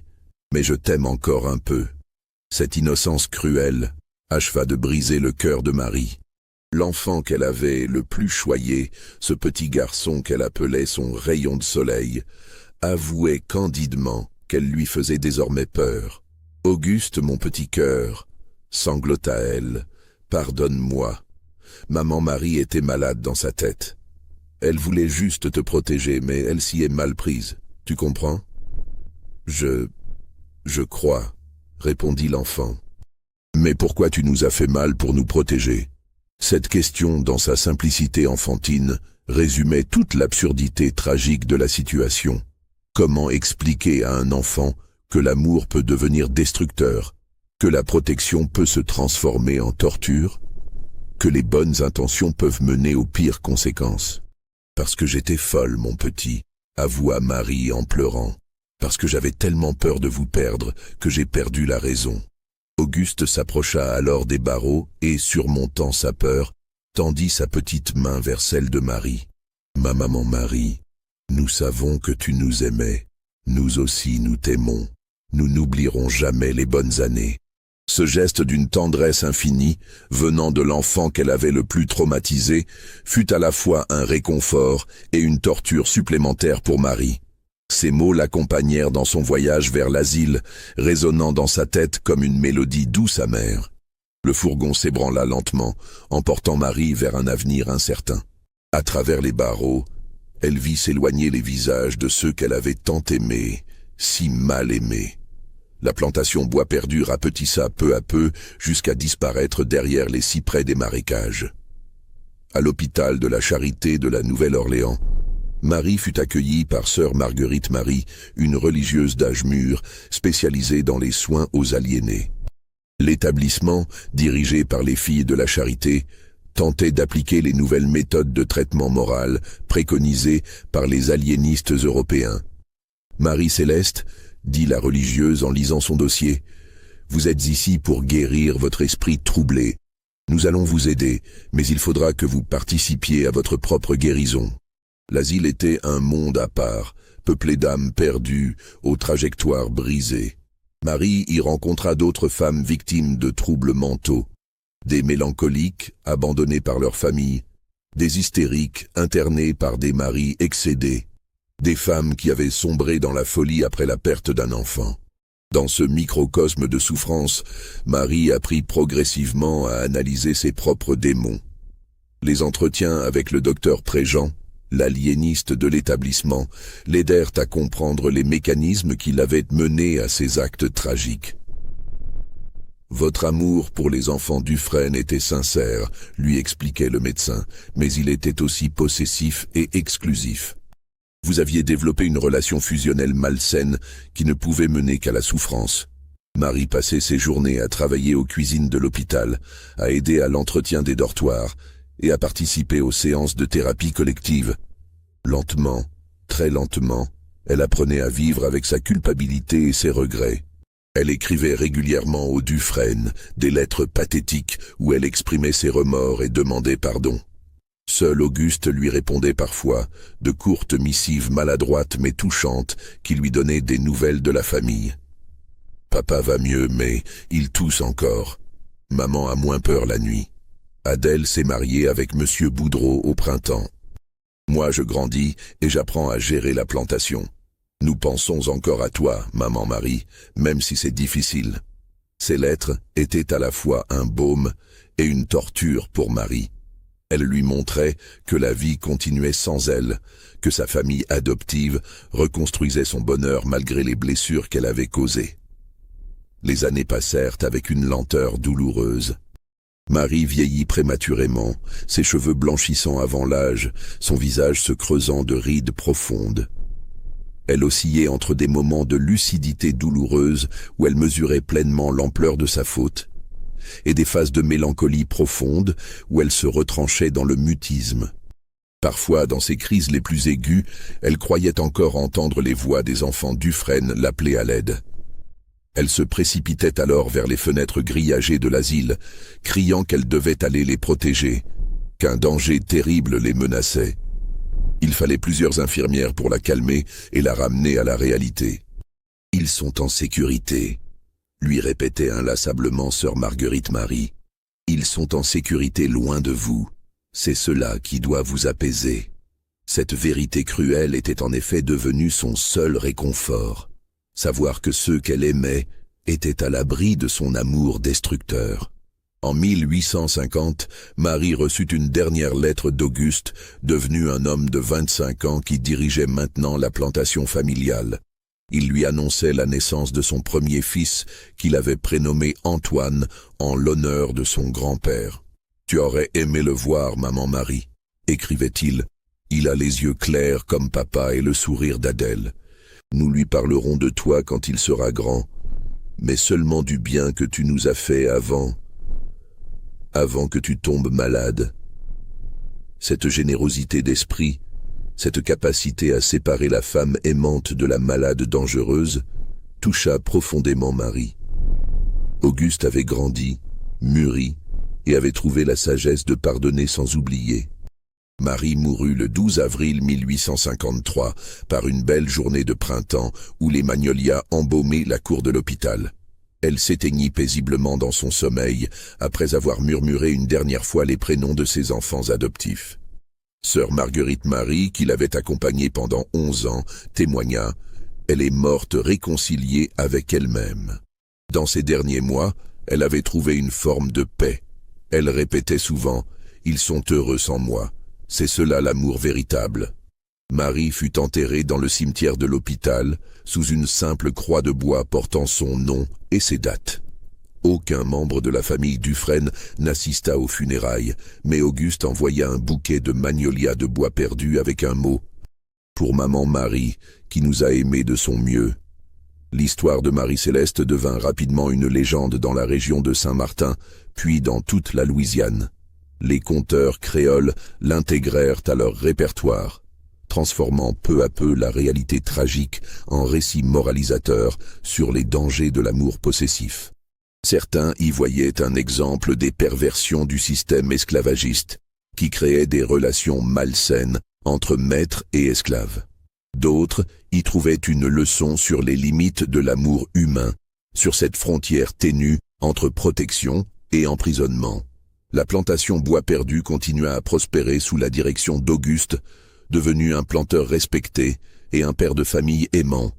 je t'aime encore un peu. » Cette innocence cruelle acheva de briser le cœur de Marie. L'enfant qu'elle avait le plus choyé, ce petit garçon qu'elle appelait son rayon de soleil, avouait candidement qu'elle lui faisait désormais peur. « Auguste, mon petit cœur, » sanglota-elle, « pardonne-moi. Maman Marie était malade dans sa tête. Elle voulait juste te protéger, mais elle s'y est mal prise. Tu comprends ? » « Je crois, » répondit l'enfant. « Mais pourquoi tu nous as fait mal pour nous protéger ?» Cette question, dans sa simplicité enfantine, résumait toute l'absurdité tragique de la situation. Comment expliquer à un enfant que l'amour peut devenir destructeur, que la protection peut se transformer en torture, que les bonnes intentions peuvent mener aux pires conséquences? « Parce que j'étais folle, mon petit, » avoua Marie en pleurant. « Parce que j'avais tellement peur de vous perdre que j'ai perdu la raison. » Auguste s'approcha alors des barreaux et, surmontant sa peur, tendit sa petite main vers celle de Marie. « Ma maman Marie, nous savons que tu nous aimais. Nous aussi nous t'aimons. Nous n'oublierons jamais les bonnes années. » Ce geste d'une tendresse infinie, venant de l'enfant qu'elle avait le plus traumatisé, fut à la fois un réconfort et une torture supplémentaire pour Marie. Ces mots l'accompagnèrent dans son voyage vers l'asile, résonnant dans sa tête comme une mélodie douce amère. Le fourgon s'ébranla lentement, emportant Marie vers un avenir incertain. À travers les barreaux, elle vit s'éloigner les visages de ceux qu'elle avait tant aimés, si mal aimés. La plantation bois perdu rapetissa peu à peu jusqu'à disparaître derrière les cyprès des marécages. À l'hôpital de la Charité de la Nouvelle-Orléans, Marie fut accueillie par sœur Marguerite Marie, une religieuse d'âge mûr, spécialisée dans les soins aux aliénés. L'établissement, dirigé par les filles de la Charité, tentait d'appliquer les nouvelles méthodes de traitement moral préconisées par les aliénistes européens. « Marie Céleste, » dit la religieuse en lisant son dossier, « vous êtes ici pour guérir votre esprit troublé. Nous allons vous aider, mais il faudra que vous participiez à votre propre guérison. » L'asile était un monde à part, peuplé d'âmes perdues, aux trajectoires brisées. Marie y rencontra d'autres femmes victimes de troubles mentaux, des mélancoliques abandonnés par leur famille, des hystériques internés par des maris excédés, des femmes qui avaient sombré dans la folie après la perte d'un enfant. Dans ce microcosme de souffrance, Marie apprit progressivement à analyser ses propres démons. Les entretiens avec le docteur Préjean, l'aliéniste de l'établissement, l'aidèrent à comprendre les mécanismes qui l'avaient mené à ces actes tragiques. « Votre amour pour les enfants Dufresne était sincère, » lui expliquait le médecin, « mais il était aussi possessif et exclusif. Vous aviez développé une relation fusionnelle malsaine qui ne pouvait mener qu'à la souffrance. » Marie passait ses journées à travailler aux cuisines de l'hôpital, à aider à l'entretien des dortoirs et à participer aux séances de thérapie collective. Lentement, très lentement, elle apprenait à vivre avec sa culpabilité et ses regrets. Elle écrivait régulièrement aux Dufresne des lettres pathétiques où elle exprimait ses remords et demandait pardon. Seul Auguste lui répondait parfois, de courtes missives maladroites mais touchantes qui lui donnaient des nouvelles de la famille. « Papa va mieux, mais il tousse encore. Maman a moins peur la nuit. Adèle s'est mariée avec Monsieur Boudreau au printemps. Moi je grandis et j'apprends à gérer la plantation. Nous pensons encore à toi, maman Marie, même si c'est difficile. » Ces lettres étaient à la fois un baume et une torture pour Marie. Elle lui montrait que la vie continuait sans elle, que sa famille adoptive reconstruisait son bonheur malgré les blessures qu'elle avait causées. Les années passèrent avec une lenteur douloureuse. Marie vieillit prématurément, ses cheveux blanchissant avant l'âge, son visage se creusant de rides profondes. Elle oscillait entre des moments de lucidité douloureuse où elle mesurait pleinement l'ampleur de sa faute, et des phases de mélancolie profonde où elle se retranchait dans le mutisme. Parfois, dans ses crises les plus aiguës, elle croyait encore entendre les voix des enfants Dufresne l'appeler à l'aide. Elle se précipitait alors vers les fenêtres grillagées de l'asile, criant qu'elle devait aller les protéger, qu'un danger terrible les menaçait. Il fallait plusieurs infirmières pour la calmer et la ramener à la réalité. « Ils sont en sécurité », lui répétait inlassablement sœur Marguerite Marie. « Ils sont en sécurité loin de vous. C'est cela qui doit vous apaiser. » Cette vérité cruelle était en effet devenue son seul réconfort. Savoir que ceux qu'elle aimait étaient à l'abri de son amour destructeur. En 1850, Marie reçut une dernière lettre d'Auguste, devenu un homme de 25 ans qui dirigeait maintenant la plantation familiale. Il lui annonçait la naissance de son premier fils, qu'il avait prénommé Antoine, en l'honneur de son grand-père. « Tu aurais aimé le voir, maman Marie », écrivait-il. « Il a les yeux clairs comme papa et le sourire d'Adèle. Nous lui parlerons de toi quand il sera grand, mais seulement du bien que tu nous as fait avant que tu tombes malade. » Cette générosité d'esprit, cette capacité à séparer la femme aimante de la malade dangereuse, toucha profondément Marie. Auguste avait grandi, mûri, et avait trouvé la sagesse de pardonner sans oublier. Marie mourut le 12 avril 1853, par une belle journée de printemps où les magnolias embaumaient la cour de l'hôpital. Elle s'éteignit paisiblement dans son sommeil, après avoir murmuré une dernière fois les prénoms de ses enfants adoptifs. Sœur Marguerite Marie, qui l'avait accompagnée pendant 11 ans, témoigna « Elle est morte réconciliée avec elle-même. » Dans ces derniers mois, elle avait trouvé une forme de paix. Elle répétait souvent « Ils sont heureux sans moi. C'est cela l'amour véritable. » Marie fut enterrée dans le cimetière de l'hôpital, sous une simple croix de bois portant son nom et ses dates. Aucun membre de la famille Dufresne n'assista aux funérailles, mais Auguste envoya un bouquet de magnolias de bois perdu avec un mot « Pour maman Marie, qui nous a aimés de son mieux ». L'histoire de Marie-Céleste devint rapidement une légende dans la région de Saint-Martin, puis dans toute la Louisiane. Les conteurs créoles l'intégrèrent à leur répertoire, transformant peu à peu la réalité tragique en récit moralisateur sur les dangers de l'amour possessif. Certains y voyaient un exemple des perversions du système esclavagiste, qui créait des relations malsaines entre maîtres et esclaves. D'autres y trouvaient une leçon sur les limites de l'amour humain, sur cette frontière ténue entre protection et emprisonnement. La plantation Bois Perdu continua à prospérer sous la direction d'Auguste, devenu un planteur respecté et un père de famille aimant.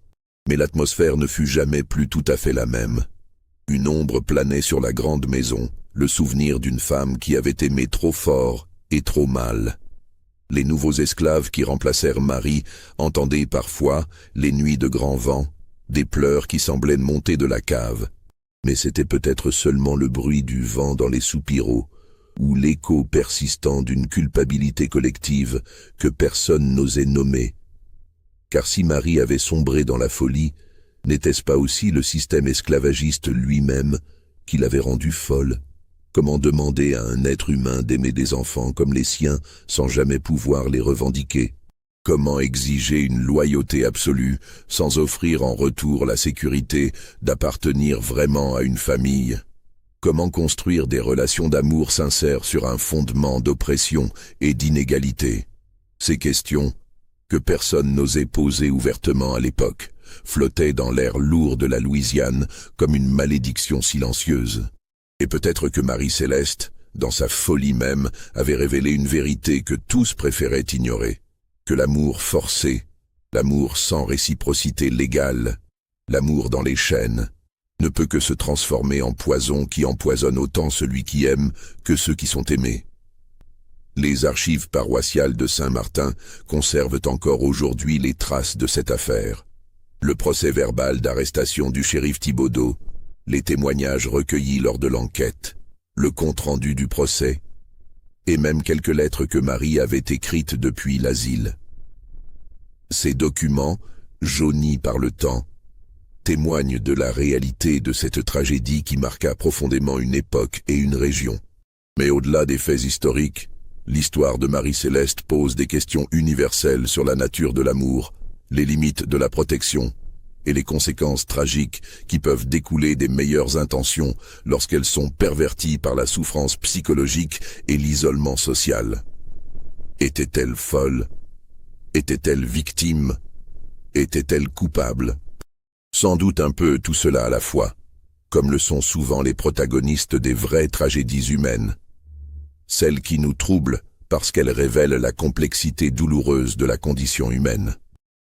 Mais l'atmosphère ne fut jamais plus tout à fait la même. Une ombre planait sur la grande maison, le souvenir d'une femme qui avait aimé trop fort et trop mal. Les nouveaux esclaves qui remplacèrent Marie entendaient parfois, les nuits de grand vent, des pleurs qui semblaient monter de la cave. Mais c'était peut-être seulement le bruit du vent dans les soupiraux, ou l'écho persistant d'une culpabilité collective que personne n'osait nommer. Car si Marie avait sombré dans la folie, n'était-ce pas aussi le système esclavagiste lui-même qui l'avait rendue folle? Comment demander à un être humain d'aimer des enfants comme les siens sans jamais pouvoir les revendiquer? Comment exiger une loyauté absolue sans offrir en retour la sécurité d'appartenir vraiment à une famille? Comment construire des relations d'amour sincères sur un fondement d'oppression et d'inégalité? Ces questions, que personne n'osait poser ouvertement à l'époque, flottaient dans l'air lourd de la Louisiane comme une malédiction silencieuse. Et peut-être que Marie-Céleste, dans sa folie même, avait révélé une vérité que tous préféraient ignorer. Que l'amour forcé, l'amour sans réciprocité légale, l'amour dans les chaînes, ne peut que se transformer en poison qui empoisonne autant celui qui aime que ceux qui sont aimés. Les archives paroissiales de Saint-Martin conservent encore aujourd'hui les traces de cette affaire. Le procès-verbal d'arrestation du shérif Thibaudeau, les témoignages recueillis lors de l'enquête, le compte-rendu du procès, et même quelques lettres que Marie avait écrites depuis l'asile. Ces documents, jaunis par le temps, témoignent de la réalité de cette tragédie qui marqua profondément une époque et une région. Mais au-delà des faits historiques, l'histoire de Marie-Céleste pose des questions universelles sur la nature de l'amour, les limites de la protection et les conséquences tragiques qui peuvent découler des meilleures intentions lorsqu'elles sont perverties par la souffrance psychologique et l'isolement social. Était-elle folle? Était-elle victime? Était-elle coupable? Sans doute un peu tout cela à la fois, comme le sont souvent les protagonistes des vraies tragédies humaines. Celles qui nous troublent parce qu'elles révèlent la complexité douloureuse de la condition humaine.